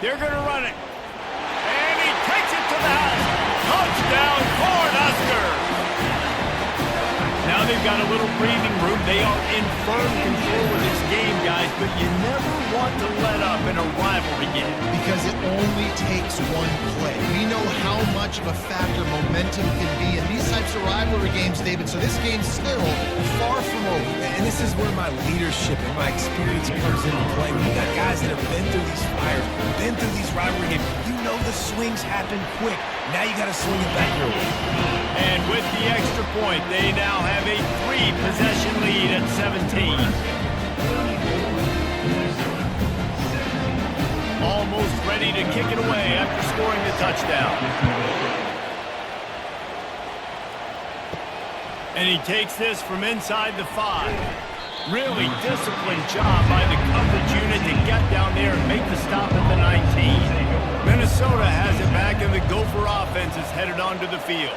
They're going to run it. And he takes it to the house. Touchdown, Cornhuskers. Now they've got a little breathing room. They are in firm control of this game, guys, but you never want to let up in a rivalry game. Because it only takes one play. We know how much of a factor momentum can be in these types of rivalry games, David, so this game's still far from over. And this is where my leadership and my experience comes into play. We've got guys that have been through these fires, been through these rivalry games. You know the swings happen quick. Now you got to swing it back your way. And with the extra point, they now have a 3-possession lead at 17. Almost ready to kick it away after scoring the touchdown. And he takes this from inside the 5. Really disciplined job by the coverage unit to get down there and make the stop at the 19. Minnesota has it back, and the Gopher offense is headed onto the field.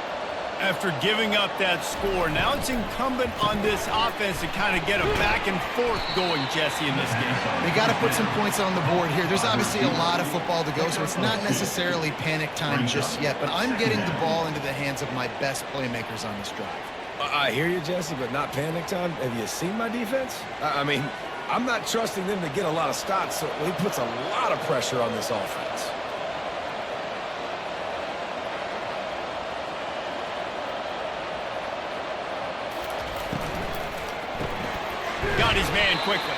After giving up that score, now it's incumbent on this offense to kind of get a back and forth going, Jesse, in this game. They got to put some points on the board here. There's obviously a lot of football to go, so it's not necessarily panic time just yet, but I'm getting the ball into the hands of my best playmakers on this drive. I hear you, Jesse, but not panic time. Have you seen my defense? I mean, I'm not trusting them to get a lot of stops, so he puts a lot of pressure on this offense. Got his man quickly.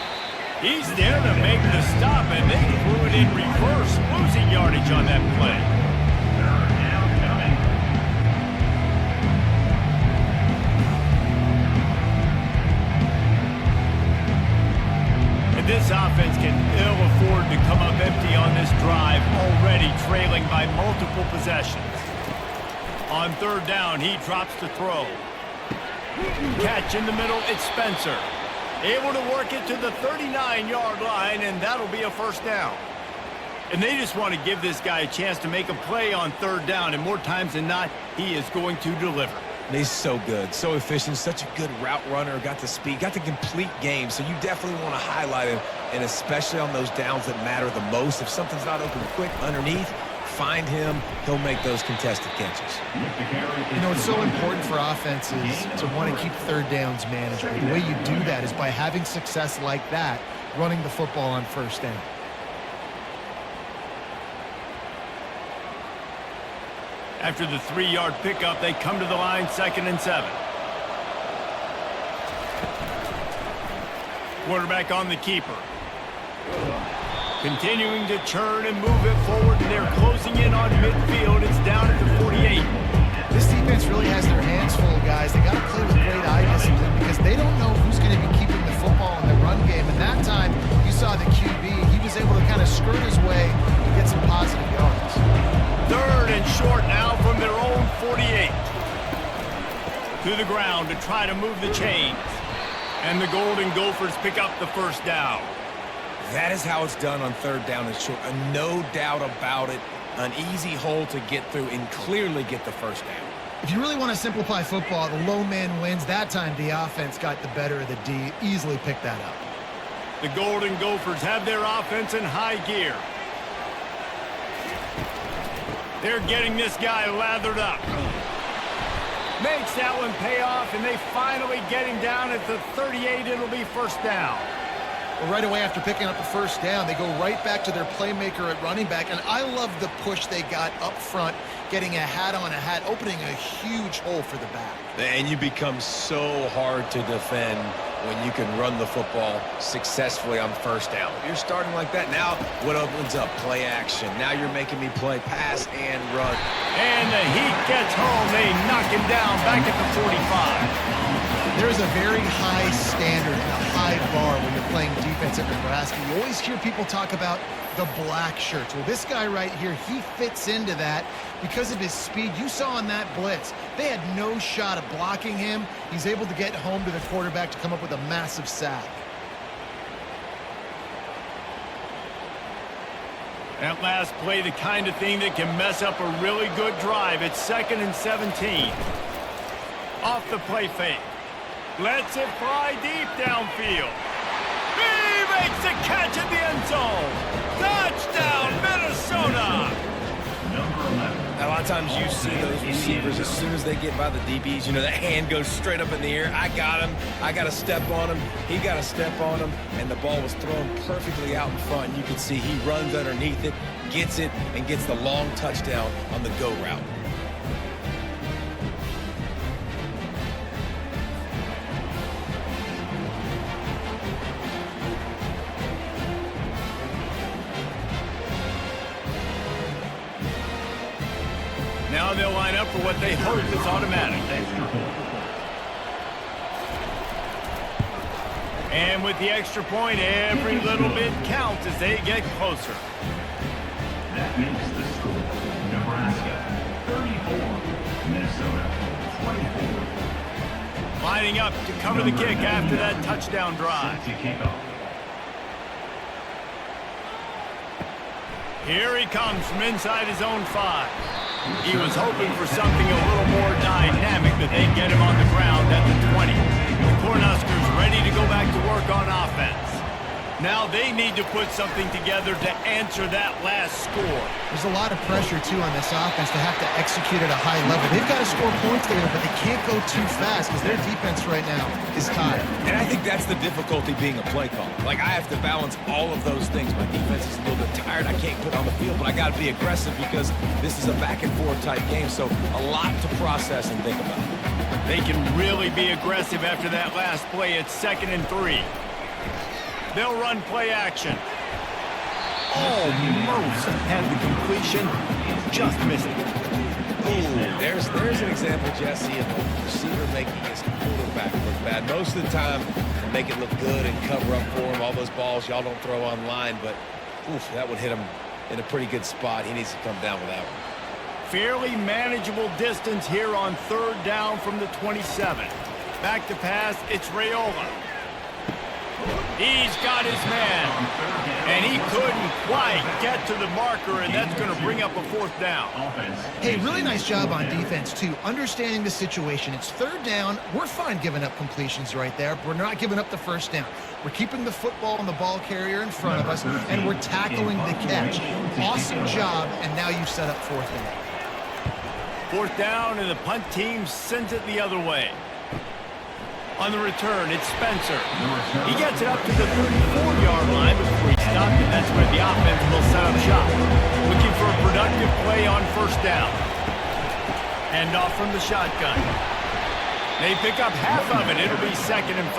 He's there to make the stop, and they threw it in reverse, losing yardage on that play. And This offense can ill afford to come up empty on this drive, already trailing by multiple possessions. On third down, he drops to throw. Catch in the middle, it's Spencer. Able to work it to the 39-yard line, and that'll be a first down. And they just want to give this guy a chance to make a play on third down, and more times than not, he is going to deliver. He's so good, so efficient, such a good route runner, got the speed, got the complete game, so you definitely want to highlight him, and especially on those downs that matter the most. If something's not open quick underneath, find him, he'll make those contested catches. You know, it's so important for offenses to want to keep third downs manageable. The way you do that is by having success like that, running the football on first down. After the 3-yard pickup, they come to the line, 2nd and 7. Quarterback on the keeper. Continuing to churn and move it forward, and they're closing in on midfield. It's down at the 48. This defense really has their hands full, guys. They got to play with great eye discipline because they don't know who's going to be keeping the football in the run game. And that time, you saw the QB. He was able to kind of skirt his way and get some positive yards. 3rd and short now from their own 48. To the ground to try to move the chains. And the Golden Gophers pick up the first down. That is how it's done on third down and short. No doubt about it. An easy hole to get through and clearly get the first down. If you really want to simplify football, the low man wins. That time, the offense got the better of the D. Easily picked that up. The Golden Gophers have their offense in high gear. They're getting this guy lathered up. Makes that one pay off, and they finally get him down at the 38. It'll be first down. Well, right away after picking up the first down, they go right back to their playmaker at running back. And I love the push they got up front, getting a hat on a hat, opening a huge hole for the back. And you become so hard to defend when you can run the football successfully on first down. You're starting like that. Now what opens up? Play action. Now you're making me play pass and run. And the heat gets home. They knock him down back at the 45. There's a very high standard and a high bar when you're playing defense at Nebraska. You always hear people talk about the black shirts. Well, this guy right here, he fits into that because of his speed. You saw on that blitz, they had no shot of blocking him. He's able to get home to the quarterback to come up with a massive sack. That last play, the kind of thing that can mess up a really good drive. It's 2nd and 17. Off the play fake. Lets it fly deep downfield. He makes the catch in the end zone. Touchdown, Minnesota! A lot of times you see those receivers, as soon as they get by the DBs, you know, that hand goes straight up in the air. I got him. I got to step on him. He got to step on him. And the ball was thrown perfectly out in front. You can see he runs underneath it, gets it, and gets the long touchdown on the go route. Now they'll line up for what they hope is automatic. And with the extra point, every little bit counts as they get closer. That makes the score Nebraska 34, Minnesota 24. Lining up to cover the kick after that touchdown drive. Set to kick off. Here he comes from inside his own 5. He was hoping for something a little more dynamic, but they get him on the ground at the 20. The Cornhuskers ready to go back to work on offense. Now they need to put something together to answer that last score. There's a lot of pressure, too, on this offense to have to execute at a high level. They've got to score points there, but they can't go too fast because their defense right now is tired. And I think that's the difficulty being a play caller. Like, I have to balance all of those things. My defense is a little bit tired. I can't put on the field, but I got to be aggressive because this is a back-and-forth type game, so a lot to process and think about. They can really be aggressive after that last play. It's 2nd and 3. They'll run play action. Almost had the completion, just missed it. There's an example, Jesse, of a receiver making his quarterback look bad. Most of the time, they make it look good and cover up for him. All those balls y'all don't throw online, but that would hit him in a pretty good spot. He needs to come down with that one. Fairly manageable distance here on 3rd down from the 27. Back to pass, it's Raiola. He's got his man, and he couldn't quite get to the marker, and that's going to bring up a 4th down. Hey, really nice job on defense, too. Understanding the situation. It's 3rd down. We're fine giving up completions right there. We're not giving up the 1st down. We're keeping the football and the ball carrier in front of us, and we're tackling the catch. Awesome job, and now you've set up 4th down. 4th down, and the punt team sends it the other way. On the return, it's Spencer. He gets it up to the 34-yard line before he stopped, and that's where the offense will set up shop. Looking for a productive play on 1st down. Hand off from the shotgun. They pick up half of it. It'll be 2nd and 5.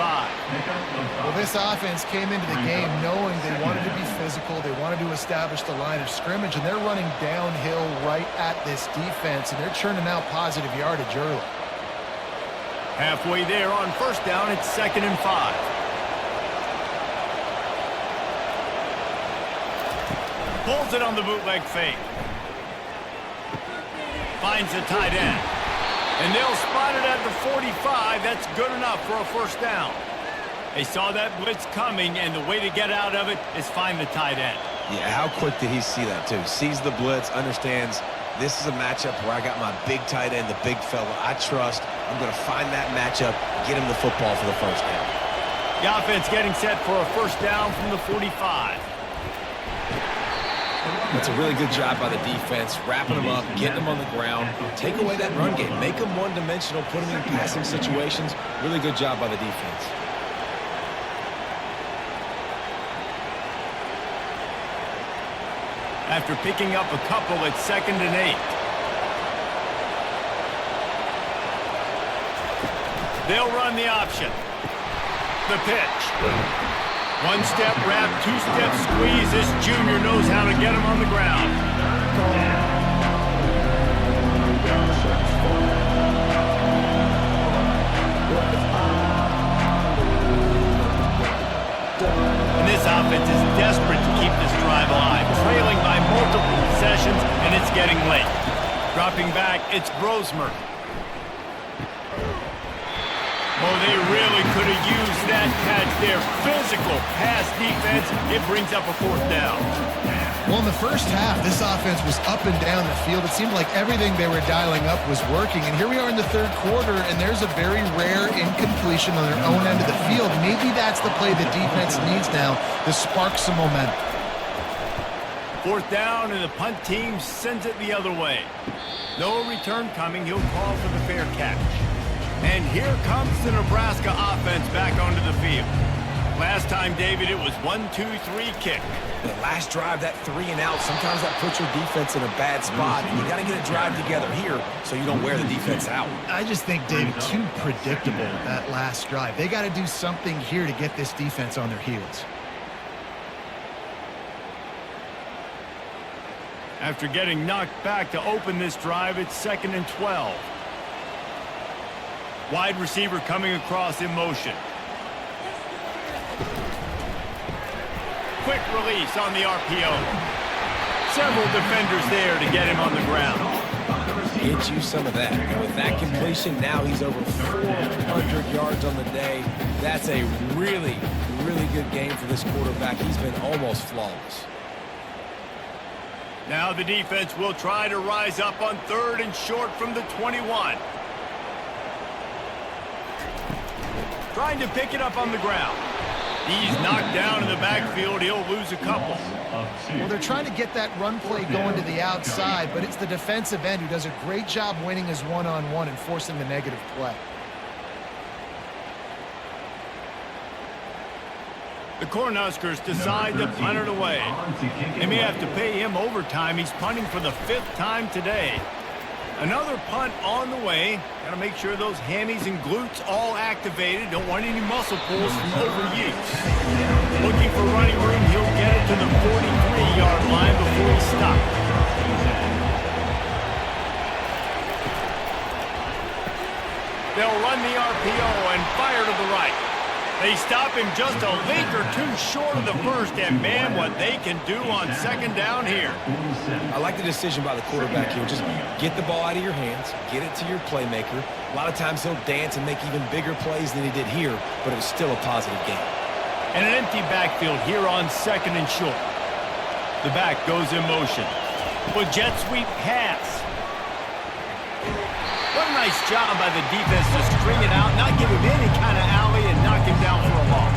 Well, this offense came into the game knowing they wanted to be physical. They wanted to establish the line of scrimmage, and they're running downhill right at this defense, and they're churning out positive yardage early. Halfway there on 1st down, it's 2nd and 5. Pulls it on the bootleg fake. Finds the tight end. And they'll spot it at the 45. That's good enough for a 1st down. They saw that blitz coming, and the way to get out of it is find the tight end. Yeah, how quick did he see that, too? Sees the blitz, understands this is a matchup where I got my big tight end, the big fella I trust. I'm going to find that matchup, get him the football for the 1st down. The offense getting set for a 1st down from the 45. That's a really good job by the defense, wrapping them up, getting them on the ground. Take away that run game. Make them one-dimensional, put them in passing situations. Really good job by the defense. After picking up a couple, it's 2nd and 8. They'll run the option. The pitch. 1-step wrap, 2-step squeeze. This junior knows how to get him on the ground. And this offense is desperate to keep this drive alive, trailing by multiple possessions, and it's getting late. Dropping back, it's Brosmer. Oh, they really could have used that catch there. Physical pass defense. It brings up a 4th down. Well, in the 1st half, this offense was up and down the field. It seemed like everything they were dialing up was working. And here we are in the 3rd quarter, and there's a very rare incompletion on their own end of the field. Maybe that's the play the defense needs now to spark some momentum. 4th down, and the punt team sends it the other way. No return coming. He'll call for the fair catch. And here comes the Nebraska offense back onto the field. Last time, David, it was 1-2-3 kick. The last drive, that 3-and-out, sometimes that puts your defense in a bad spot. And you got to get a drive together here so you don't wear the defense out. I just think, David, too predictable, that last drive. They got to do something here to get this defense on their heels. After getting knocked back to open this drive, it's 2nd and 12. Wide receiver coming across in motion. Quick release on the RPO. Several defenders there to get him on the ground. Get you some of that. And with that completion, now he's over 400 yards on the day. That's a really, really good game for this quarterback. He's been almost flawless. Now the defense will try to rise up on 3rd and short from the 21. Trying to pick it up on the ground. He's knocked down in the backfield. He'll lose a couple. Well, they're trying to get that run play going to the outside, but it's the defensive end who does a great job winning his one-on-one and forcing the negative play. The Cornhuskers decide to punt it away. They may have to pay him overtime. He's punting for the 5th time today. Another punt on the way. Got to make sure those hammies and glutes all activated. Don't want any muscle pulls from overuse. Looking for running room. He'll get it to the 43-yard line before he stops. They'll run the RPO and fire to the right. They stop him just a link or two short of the first, and man, what they can do on second down here. I like the decision by the quarterback here. Just get the ball out of your hands, get it to your playmaker. A lot of times he'll dance and make even bigger plays than he did here, but it was still a positive game. And an empty backfield here on second and short. The back goes in motion. But jet sweep pass. What a nice job by the defense to string it out, not give him any kind of alley, and knock him down for a loss.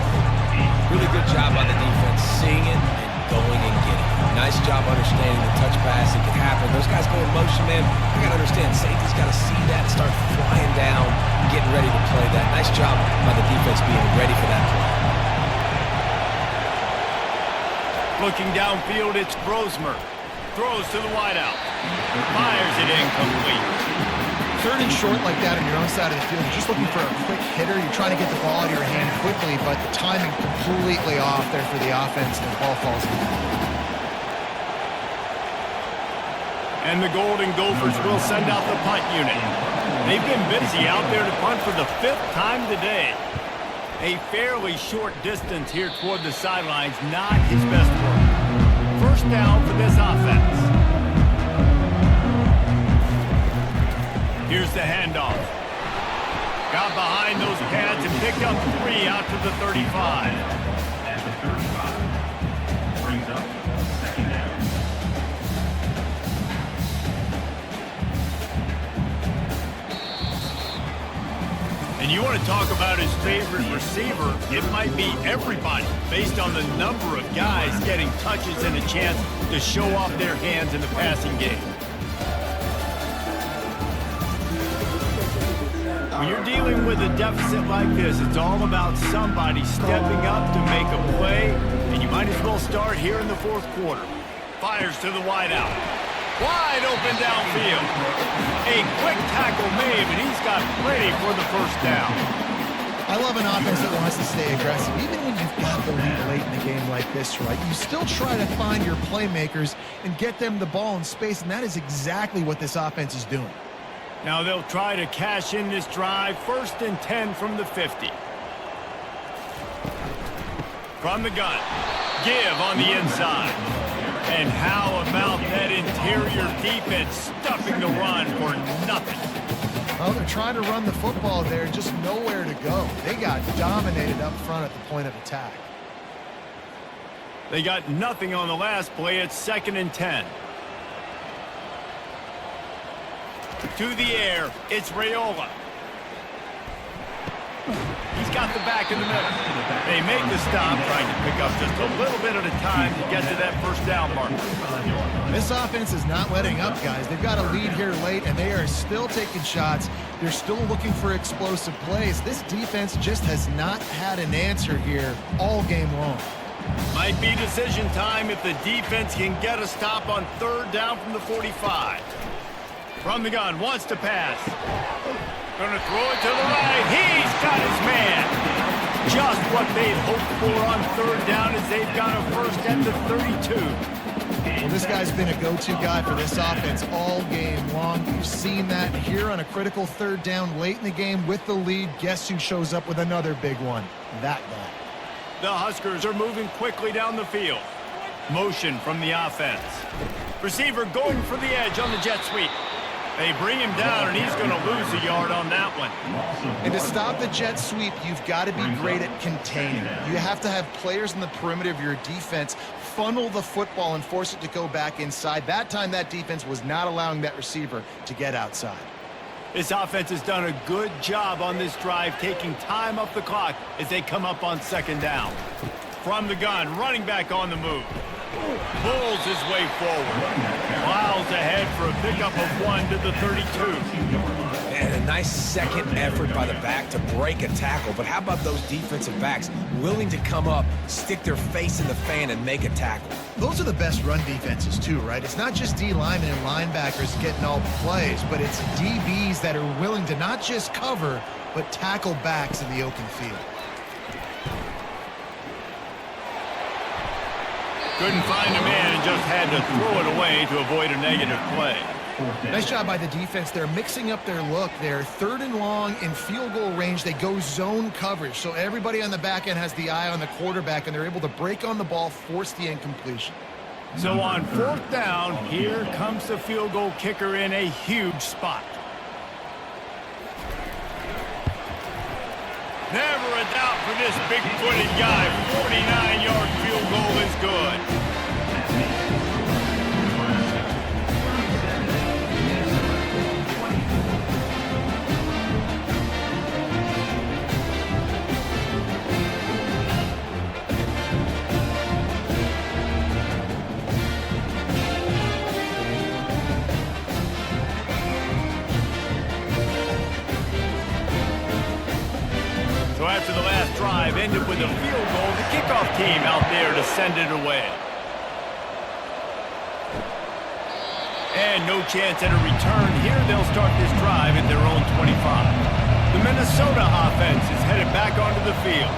Really good job by the defense, seeing it and going and getting it. Nice job understanding the touch pass. It can happen. Those guys go in motion, man. You got to understand, safety's got to see that and start flying down, getting ready to play that. Nice job by the defense being ready for that play. Looking downfield, it's Brosmer. Throws to the wideout. Fires it incomplete. Third and short like that on your own side of the field, you're just looking for a quick hitter. You're trying to get the ball out of your hand quickly, but the timing completely off there for the offense, and the ball falls in. And the Golden Gophers will send out the punt unit. They've been busy out there to punt for the 5th time today. A fairly short distance here toward the sidelines, not his best work. First down for this offense. Here's the handoff. Got behind those pads and picked up 3 out to the 35. At the 35. Brings up second down. And you want to talk about his favorite receiver, it might be everybody, based on the number of guys getting touches and a chance to show off their hands in the passing game. When you're dealing with a deficit like this, it's all about somebody stepping up to make a play, and you might as well start here in the 4th quarter. Fires to the wideout. Wide open downfield. A quick tackle made, and he's got plenty for the first down. I love an offense that wants to stay aggressive. Even when you've got the lead late in the game like this, right, you still try to find your playmakers and get them the ball in space, and that is exactly what this offense is doing. Now they'll try to cash in this drive. 1st and 10 from the 50. From the gun. Give on the inside. And how about that interior defense stuffing the run for nothing? Well, they're trying to run the football there, just nowhere to go. They got dominated up front at the point of attack. They got nothing on the last play. It's 2nd and 10. To the air, it's Raiola. He's got the back in the middle. They make the stop, trying to pick up just a little bit at a time to get to that first down mark. This offense is not letting up, guys. They've got a lead here late, and they are still taking shots. They're still looking for explosive plays. This defense just has not had an answer here all game long. Might be decision time if the defense can get a stop on 3rd down from the 45. From the gun, wants to pass. Gonna throw it to the right. He's got his man. Just what they'd hoped for on 3rd down as they've got a first at the 32. Well, this guy's been a go-to guy for this offense all game long. You've seen that here on a critical 3rd down late in the game with the lead. Guess who shows up with another big one? That guy. The Huskers are moving quickly down the field. Motion from the offense. Receiver going for the edge on the jet sweep. They bring him down, and he's going to lose a yard on that one. And to stop the jet sweep, you've got to be great at containing. You have to have players in the perimeter of your defense funnel the football and force it to go back inside. That time, that defense was not allowing that receiver to get outside. This offense has done a good job on this drive, taking time off the clock as they come up on 2nd down. From the gun, running back on the move. Pulls his way forward. Miles ahead for a pickup of 1 to the 32. And a nice second effort by the back to break a tackle. But how about those defensive backs willing to come up, stick their face in the fan, and make a tackle? Those are the best run defenses too, right? It's not just D linemen and linebackers getting all the plays, but it's DBs that are willing to not just cover, but tackle backs in the open field. Couldn't find a man and just had to throw it away to avoid a negative play. fourth down. Nice job by the defense. They're mixing up their look. They're 3rd and long in field goal range. They go zone coverage. So everybody on the back end has the eye on the quarterback, and they're able to break on the ball, force the incompletion. So on 4th down, here comes the field goal kicker in a huge spot. Never a doubt for this big-footed guy. 49-yard field goal is good. So after the last drive ended with a field goal, the kickoff team out there to send it away. And no chance at a return. Here they'll start this drive at their own 25. The Minnesota offense is headed back onto the field.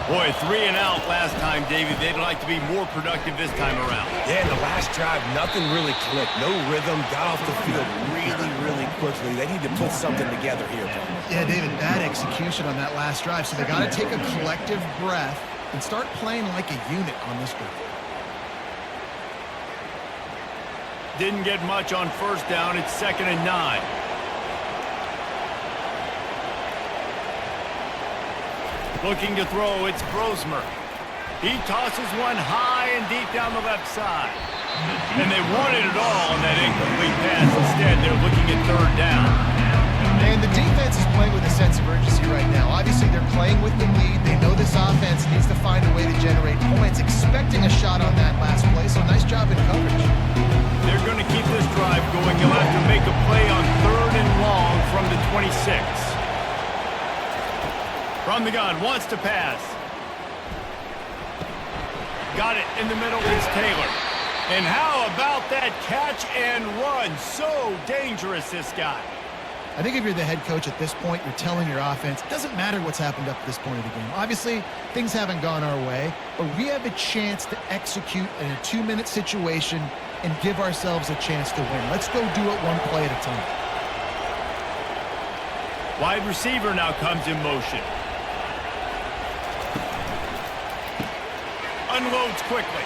Boy, 3 and out last time, David. They'd like to be more productive this time around. Yeah, in the last drive, nothing really clicked. No rhythm, got off the field really quickly. They need to put something together here, Tom. Yeah, David, bad execution on that last drive. So they got to take a collective breath and start playing like a unit on this drive. Didn't get much on 1st down. It's 2nd and 9. Looking to throw, it's Brosmer. He tosses one high and deep down the left side. And they wanted it all on that incomplete pass. Instead, they're looking at 3rd down. And the defense is playing with a sense of urgency right now. Obviously, they're playing with the lead. They know this offense needs to find a way to generate points, expecting a shot on that last play. So nice job in coverage. They're going to keep this drive going. You'll have to make a play on 3rd and long from the 26. From the gun, wants to pass. Got it in the middle, it's Taylor. And how about that catch and run? So dangerous, this guy. I think if you're the head coach at this point, you're telling your offense, it doesn't matter what's happened up to this point of the game. Obviously, things haven't gone our way, but we have a chance to execute in a 2-minute situation and give ourselves a chance to win. Let's go do it one play at a time. Wide receiver now comes in motion. Unloads quickly.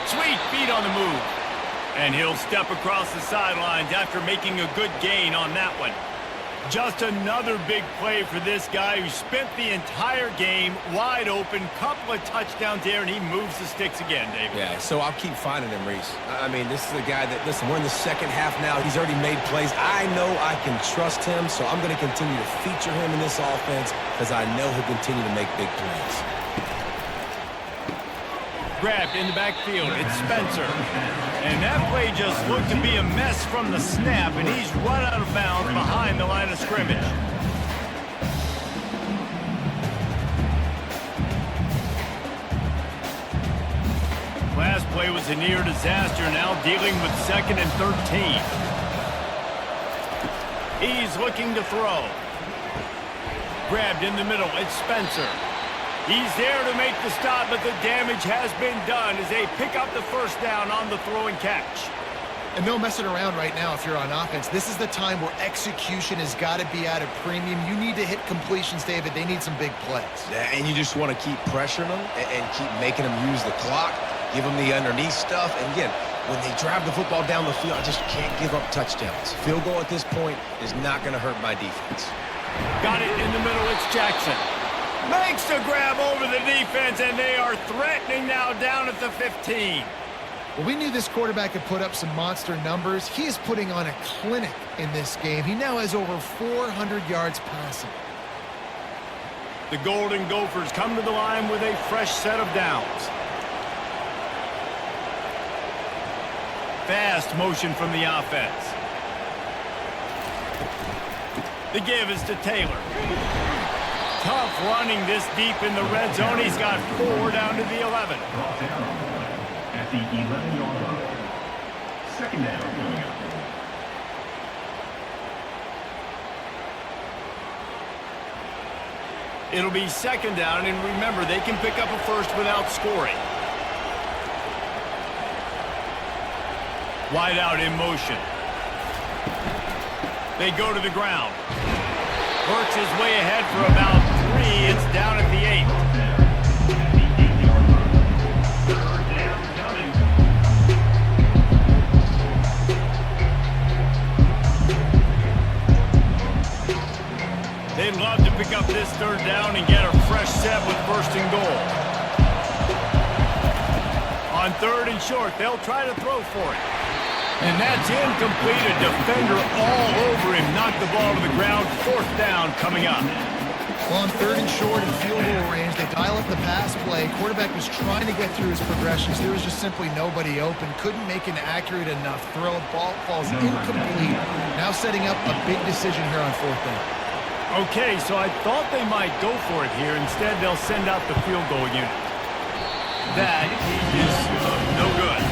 Sweet feet on the move. And he'll step across the sidelines after making a good gain on that one. Just another big play for this guy who spent the entire game wide open. Couple of touchdowns there, and he moves the sticks again, David. Yeah, so I'll keep finding him, Reese. I mean, this is a guy that, listen, we're in the second half now. He's already made plays. I know I can trust him, so I'm going to continue to feature him in this offense because I know he'll continue to make big plays. Grabbed in the backfield, it's Spencer. And that play just looked to be a mess from the snap, and he's run out of bounds behind the line of scrimmage. Last play was a near disaster, now dealing with 2nd and 13. He's looking to throw. Grabbed in the middle, it's Spencer. He's there to make the stop, but the damage has been done as they pick up the 1st down on the throw and catch. And no messing around right now if you're on offense. This is the time where execution has got to be at a premium. You need to hit completions, David. They need some big plays. Yeah, and you just want to keep pressuring them and keep making them use the clock, give them the underneath stuff. And again, when they drive the football down the field, I just can't give up touchdowns. Field goal at this point is not going to hurt my defense. Got it in the middle, it's Jackson. Makes the grab over the defense, and they are threatening now down at the 15. Well, we knew this quarterback could put up some monster numbers. He is putting on a clinic in this game. He now has over 400 yards passing. The Golden Gophers come to the line with a fresh set of downs. Fast motion from the offense. The give is to Taylor. Tough running this deep in the red zone. He's got 4 down to the 11. Brought down at the 11-yard line. 2nd down coming up. It'll be 2nd down, and remember, they can pick up a 1st without scoring. Wide out in motion. They go to the ground. Works his way ahead for about 3. It's down at the 8. They'd love to pick up this 3rd down and get a fresh set with 1st and goal. On 3rd and short, they'll try to throw for it. And that's incomplete. A defender all over him. Knocked the ball to the ground. 4th down coming up. Well, on 3rd and short and field goal range, they dial up the pass play. Quarterback was trying to get through his progressions. There was just simply nobody open. Couldn't make an accurate enough throw. Ball falls incomplete. Now setting up a big decision here on 4th down. Okay, so I thought they might go for it here. Instead, they'll send out the field goal unit. That is no good.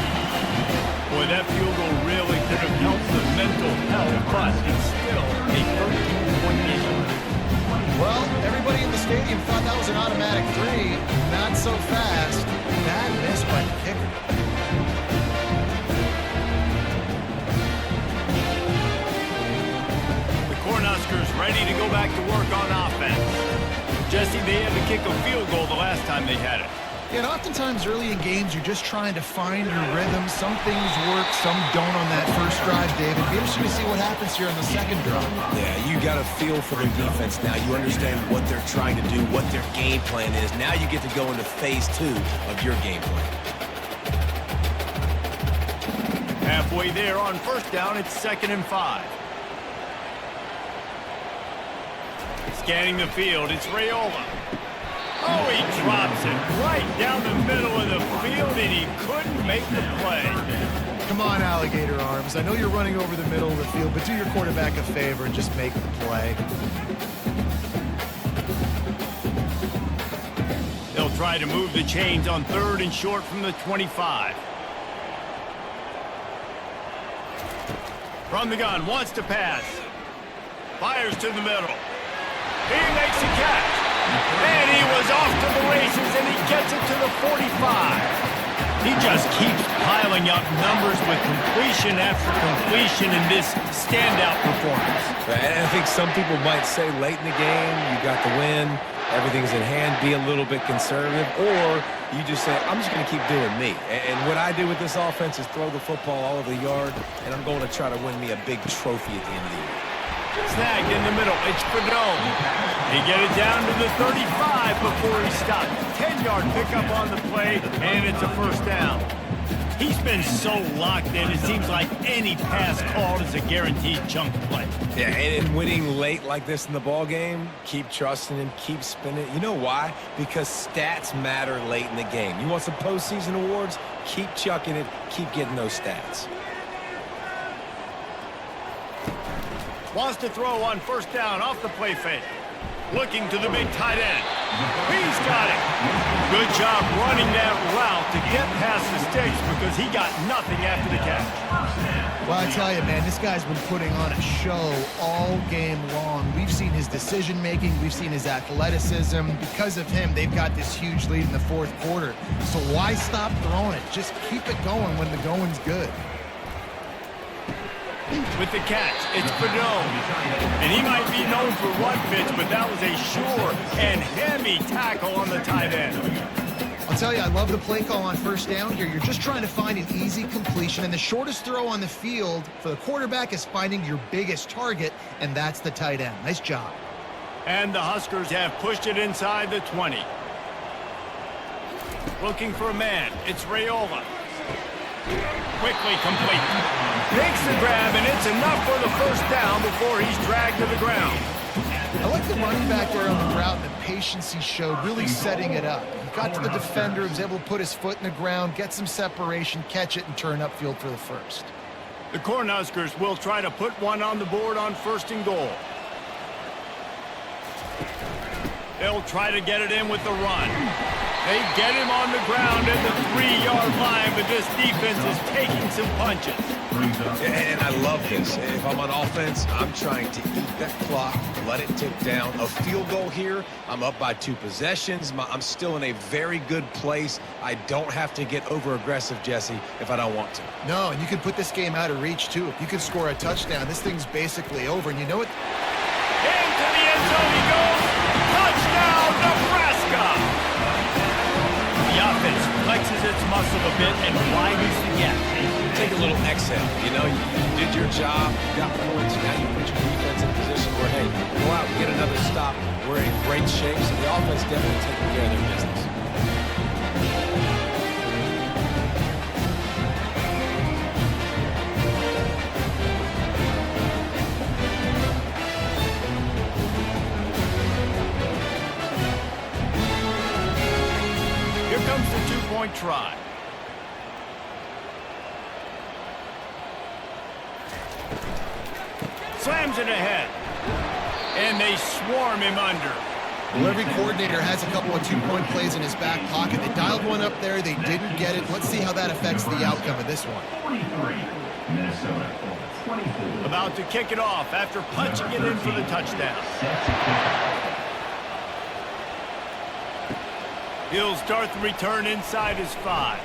Boy, that field goal really could have helped the mental health, but it's still a 13-point game. Well, everybody in the stadium thought that was an automatic 3. Not so fast. Bad miss by the kicker. Cornhuskers ready to go back to work on offense. Jesse, they had to kick a field goal the last time they had it. Yeah, and oftentimes early in games, you're just trying to find your rhythm. Some things work, some don't on that first drive, David. Be interesting to see what happens here on the 2nd drive. Yeah, you got a feel for their defense now. You understand what they're trying to do, what their game plan is. Now you get to go into phase 2 of your game plan. Halfway there on 1st down, it's 2nd and 5. Scanning the field, it's Raiola. Oh, he drops it right down the middle of the field, and he couldn't make the play. Come on, alligator arms. I know you're running over the middle of the field, but do your quarterback a favor and just make the play. They'll try to move the chains on 3rd and short from the 25. From the gun, wants to pass. Fires to the middle. He makes a catch. And he was off to the races, and he gets it to the 45. He just keeps piling up numbers with completion after completion in this standout performance. And I think some people might say late in the game, you got the win, everything's in hand, be a little bit conservative, or you just say, I'm just going to keep doing me. And what I do with this offense is throw the football all over the yard, and I'm going to try to win me a big trophy at the end of the year. Snagged in the middle. It's Gridiron. They get it down to the 35 before he stopped. 10-yard pickup on the play, and it's a 1st down. He's been so locked in, it seems like any pass called is a guaranteed chunk play. Yeah, and winning late like this in the ball game, keep trusting him, keep spinning. You know why? Because stats matter late in the game. You want some postseason awards? Keep chucking it, keep getting those stats. Wants to throw on 1st down off the play fake. Looking to the big tight end. He's got it. Good job running that route to get past the sticks because he got nothing after the catch. Well, I tell you, man, this guy's been putting on a show all game long. We've seen his decision-making. We've seen his athleticism. Because of him, they've got this huge lead in the 4th quarter. So why stop throwing it? Just keep it going when the going's good. With the catch, it's Gridiron. And he might be known for run fits, but that was a sure and heavy tackle on the tight end. I'll tell you, I love the play call on 1st down here. You're just trying to find an easy completion, and the shortest throw on the field for the quarterback is finding your biggest target, and that's the tight end. Nice job. And the Huskers have pushed it inside the 20. Looking for a man. It's Raiola. Quickly complete. Makes the grab, and it's enough for the 1st down before he's dragged to the ground. I like the running back there on the route and the patience he showed, really setting it up. He got to the defender, was able to put his foot in the ground, get some separation, catch it, and turn upfield for the 1st. The Cornhuskers will try to put one on the board on 1st and goal. They'll try to get it in with the run. They get him on the ground at the 3-yard line, but this defense is taking some punches. And I love this. If I'm on offense, I'm trying to eat that clock, let it tick down. A field goal here, I'm up by 2 possessions. I'm still in a very good place. I don't have to get over-aggressive, Jesse, if I don't want to. No, and you can put this game out of reach, too. If you can score a touchdown, this thing's basically over. And you know what? Into the end zone he goes. Touchdown, Nebraska! The offense flexes its muscle a bit and widens the gap. Take a little exhale. You know, you did your job, you got points, now you put your defense in a position where, hey, go out and get another stop. We're in great shape, so the offense definitely taking care of their business. Here comes the 2-point try. Slams it ahead. And they swarm him under. Well, every coordinator has a couple of 2-point plays in his back pocket. They dialed one up there. They didn't get it. Let's see how that affects the outcome of this one. 43, Minnesota 24. About to kick it off after punching it in for the touchdown. He'll start the return inside his 5.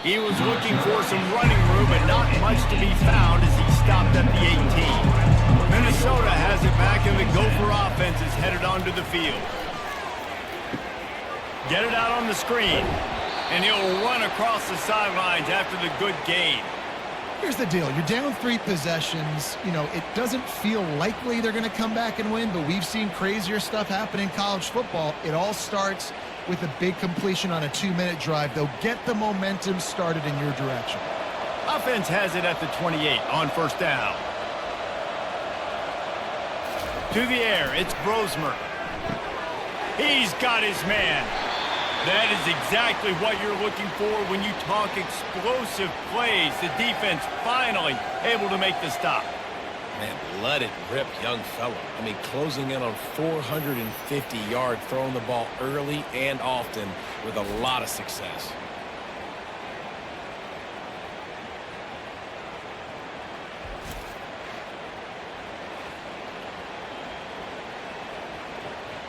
He was looking for some running room, but not much to be found as he stopped at the 18. Minnesota has it back, and the Gopher offense is headed onto the field. Get it out on the screen, and he'll run across the sidelines after the good gain. Here's the deal. You're down 3 possessions. You know, it doesn't feel likely they're going to come back and win, but we've seen crazier stuff happen in college football. It all starts with a big completion on a 2-minute drive. They'll get the momentum started in your direction. Offense has it at the 28 on first down. To the air, it's Brosmer. He's got his man. That is exactly what you're looking for when you talk explosive plays. The defense finally able to make the stop. Man, let it rip, young fella. I mean, closing in on 450 yards, throwing the ball early and often with a lot of success.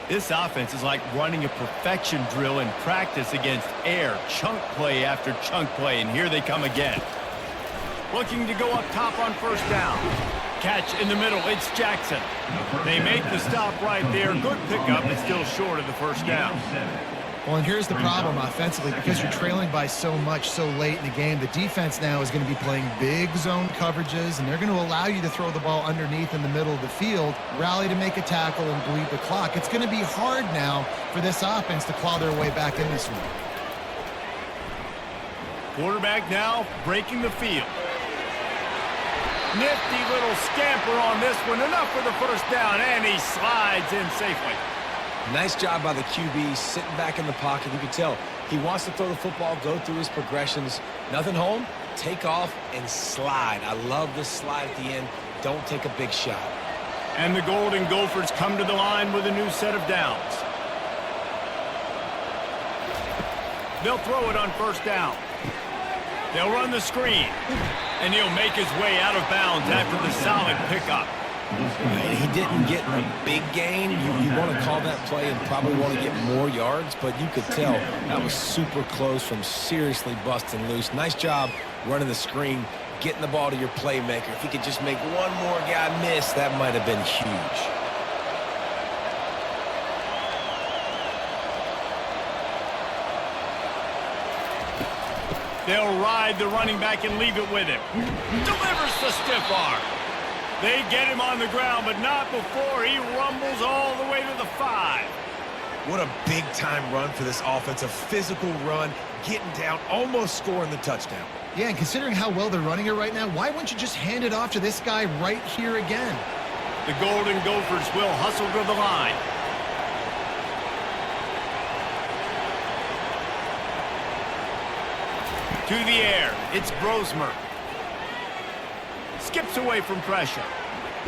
This offense is like running a perfection drill in practice against air. Chunk play after chunk play, and here they come again. Looking to go up top on first down. Catch in the middle, it's Jackson. They make the stop right there. Good pickup, but still short of the first down. Well, and here's the problem offensively. Because you're trailing by so much so late in the game, the defense now is going to be playing big zone coverages, and they're going to allow you to throw the ball underneath in the middle of the field, rally to make a tackle, and bleed the clock. It's going to be hard now for this offense to claw their way back in this one. Quarterback now breaking the field. Nifty little scamper on this one. Enough for the first down, and he slides in safely. Nice job by the QB, sitting back in the pocket. You can tell he wants to throw the football, go through his progressions. Nothing home, take off, and slide. I love the slide at the end. Don't take a big shot. And the Golden Gophers come to the line with a new set of downs. They'll throw it on first down. They'll run the screen. And he'll make his way out of bounds after the solid pickup. He didn't get a big gain. You want to call that play and probably want to get more yards, but you could tell that was super close from seriously busting loose. Nice job running the screen, getting the ball to your playmaker. If he could just make one more guy miss, that might have been huge. They'll ride the running back and leave it with him. Delivers the stiff arm. They get him on the ground, but not before he rumbles all the way to the 5. What a big-time run for this offense. A physical run, getting down, almost scoring the touchdown. Yeah, and considering how well they're running it right now, why wouldn't you just hand it off to this guy right here again? The Golden Gophers will hustle to the line. To the air, it's Brosmer. Skips away from pressure.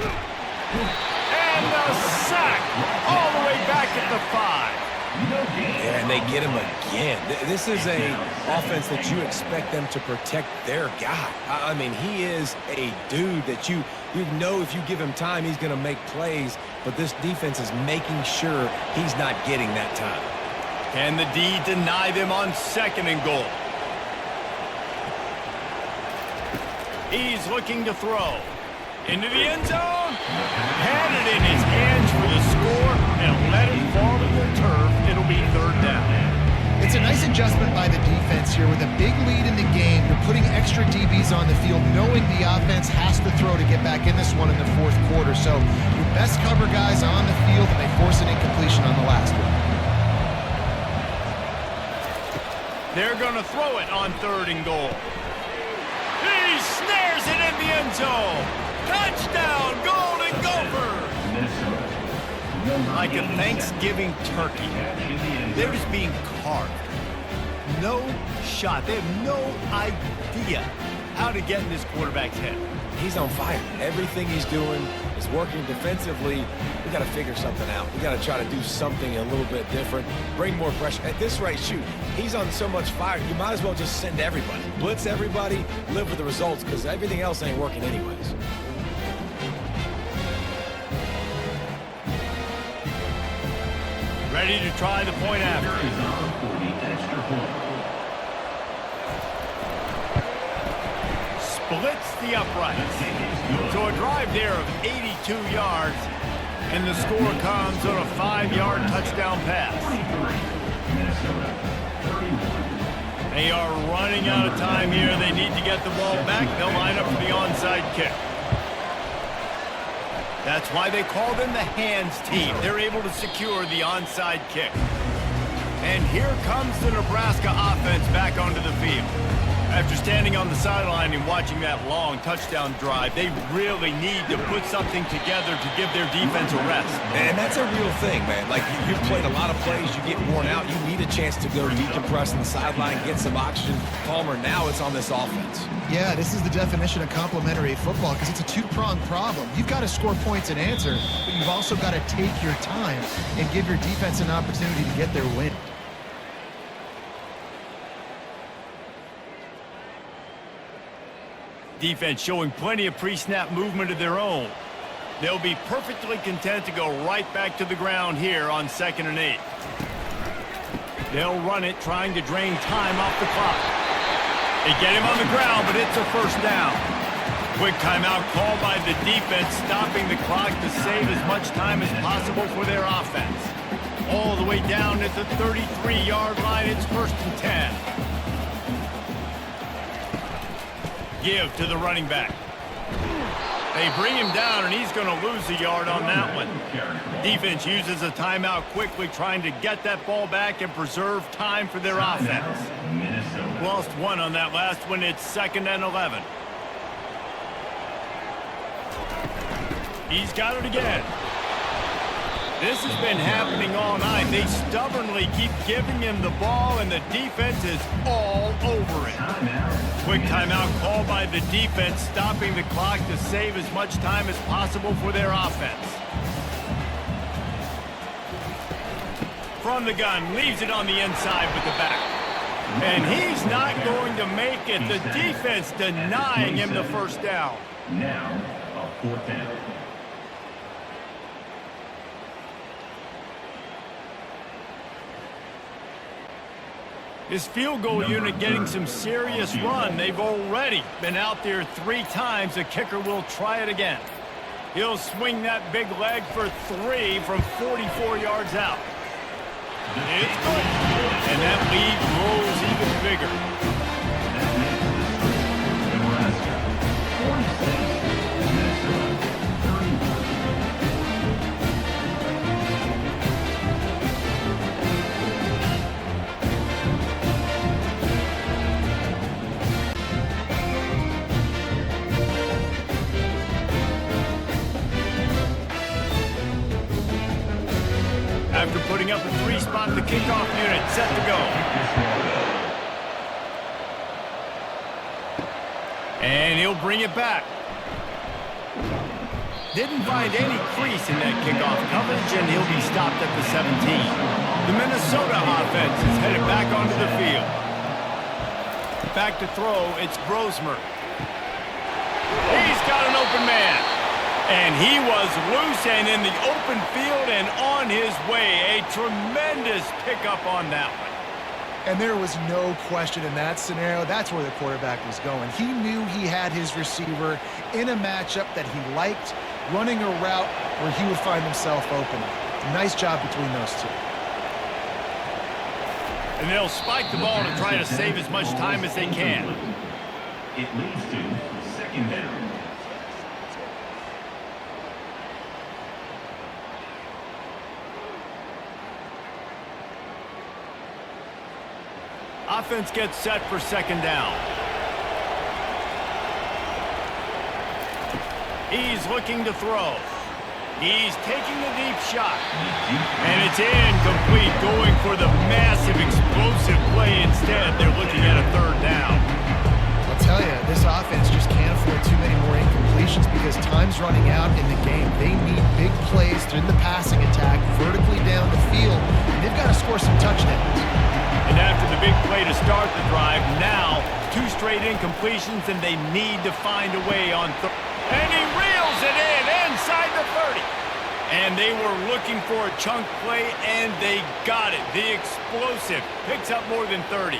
And a sack all the way back at the 5. Yeah, and they get him again. This is a offense that you expect them to protect their guy. I mean, he is a dude that you know if you give him time, he's going to make plays, but this defense is making sure he's not getting that time. Can the D deny them on 2nd and goal? He's looking to throw. Into the end zone. Had it in his hands for the score and let it fall to the turf. It'll be 3rd down. It's a nice adjustment by the defense here. With a big lead in the game, you're putting extra DBs on the field, knowing the offense has to throw to get back in this one in the 4th quarter. So your best cover guys on the field, and they force an incompletion on the last one. They're going to throw it on 3rd and goal. He snares it in the end zone. Touchdown, Golden Gophers! Like a Thanksgiving turkey. They're just being carved. No shot. They have no idea how to get in this quarterback's head. He's on fire. Everything he's doing is working defensively. We got to figure something out. We got to try to do something a little bit different. Bring more pressure. At this rate, shoot, he's on so much fire. You might as well just send everybody. Blitz everybody, live with the results, because everything else ain't working anyways. Ready to try the point after. Splits the uprights. So a drive there of 82 yards, and the score comes on a 5-yard touchdown pass. They are running out of time here. They need to get the ball back. They'll line up for the onside kick. That's why they call them the hands team. They're able to secure the onside kick. And here comes the Nebraska offense back onto the field. After standing on the sideline and watching that long touchdown drive, they really need to put something together to give their defense a rest. And that's a real thing, man. Like, you've played a lot of plays, you get worn out, you need a chance to go decompress on the sideline, get some oxygen. Palmer, now it's on this offense. Yeah, this is the definition of complementary football, because it's a two-pronged problem. You've got to score points and answer, but you've also got to take your time and give your defense an opportunity to get their win. Defense showing plenty of pre-snap movement of their own. They'll be perfectly content to go right back to the ground here on 2nd and 8. They'll run it, trying to drain time off the clock. They get him on the ground, but it's a 1st down. Quick timeout called by the defense, stopping the clock to save as much time as possible for their offense. All the way down at the 33-yard line, it's 1st and 10. Give to the running back. They bring him down, and he's going to lose a yard on that one. Defense uses a timeout quickly, trying to get that ball back and preserve time for their offense. Lost one on that last one. It's 2nd and 11. He's got it again. This has been happening all night. They stubbornly keep giving him the ball, and the defense is all over it. Quick timeout called by the defense, stopping the clock to save as much time as possible for their offense. From the gun, leaves it on the inside with the back. And he's not going to make it. The defense denying him the 1st down. Now, a 4th down. This field goal unit getting some serious run. They've already been out there 3 times. The kicker will try it again. He'll swing that big leg for 3 from 44 yards out. It's good. And that lead grows even bigger. After putting up a 3-spot, the kickoff unit set to go. And he'll bring it back. Didn't find any crease in that kickoff coverage, and he'll be stopped at the 17. The Minnesota offense is headed back onto the field. Back to throw, it's Brosmer. He's got an open man. And he was loose and in the open field and on his way. A tremendous pickup on that one. And there was no question in that scenario. That's where the quarterback was going. He knew he had his receiver in a matchup that he liked, running a route where he would find himself open. Nice job between those two. And they'll spike the ball to try to save as much time as they can. It leads to second down. Offense gets set for second down. He's looking to throw. He's taking the deep shot. And it's incomplete, going for the massive explosive play instead. They're looking at a third down. I'll tell you, this offense just can't afford too many more incompletions because time's running out in the game. They need big plays through the passing attack, vertically down the field, and they've got to score some touchdowns. And after the big play to start the drive, now 2 straight incompletions, and they need to find a way on third. And he reels it in inside the 30. And they were looking for a chunk play, and they got it. The explosive picks up more than 30.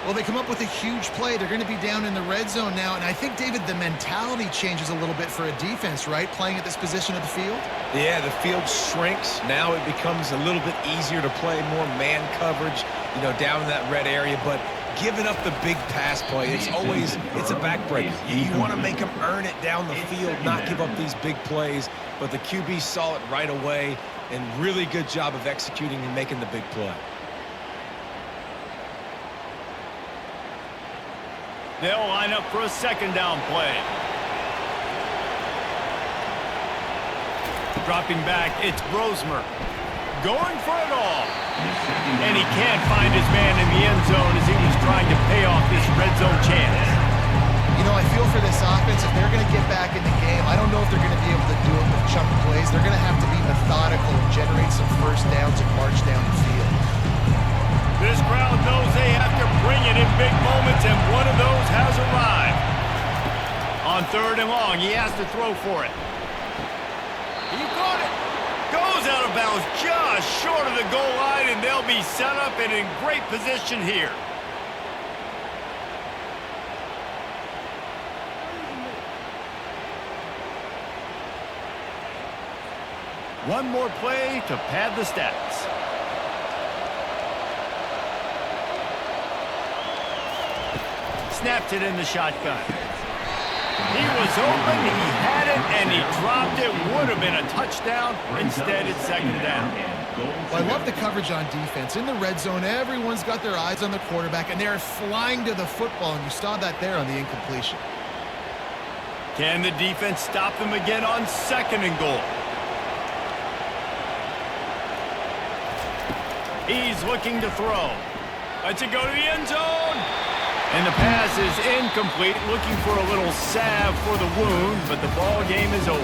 Well, they come up with a huge play. They're going to be down in the red zone now. And I think, David, the mentality changes a little bit for a defense, right? Playing at this position of the field? Yeah, the field shrinks. Now it becomes a little bit easier to play more man coverage, down in that red area. But giving up the big pass play, it's a backbreaker. You want to make them earn it down the field, not give up these big plays. But the QB saw it right away, and really good job of executing and making the big play. They'll line up for a second down play. Dropping back, it's Brosmer. Going for it all. And he can't find his man in the end zone as he was trying to pay off this red zone chance. I feel for this offense, if they're going to get back in the game, I don't know if they're going to be able to do it with chunk plays. They're going to have to be methodical and generate some first downs and march down the field. This crowd knows they have to bring it in big moments, and one of those has arrived. On third and long, he has to throw for it. He caught it. Goes out of bounds just short of the goal line, and they'll be set up and in great position here. One more play to pad the stats. Snapped it in the shotgun. He was open, he had it, and he dropped it. Would have been a touchdown. Instead, it's second down. Well, I love the coverage on defense. In the red zone, everyone's got their eyes on the quarterback, and they're flying to the football, and you saw that there on the incompletion. Can the defense stop them again on second and goal? He's looking to throw. Lets it go to the end zone. And the pass is incomplete, looking for a little salve for the wound, but the ball game is over.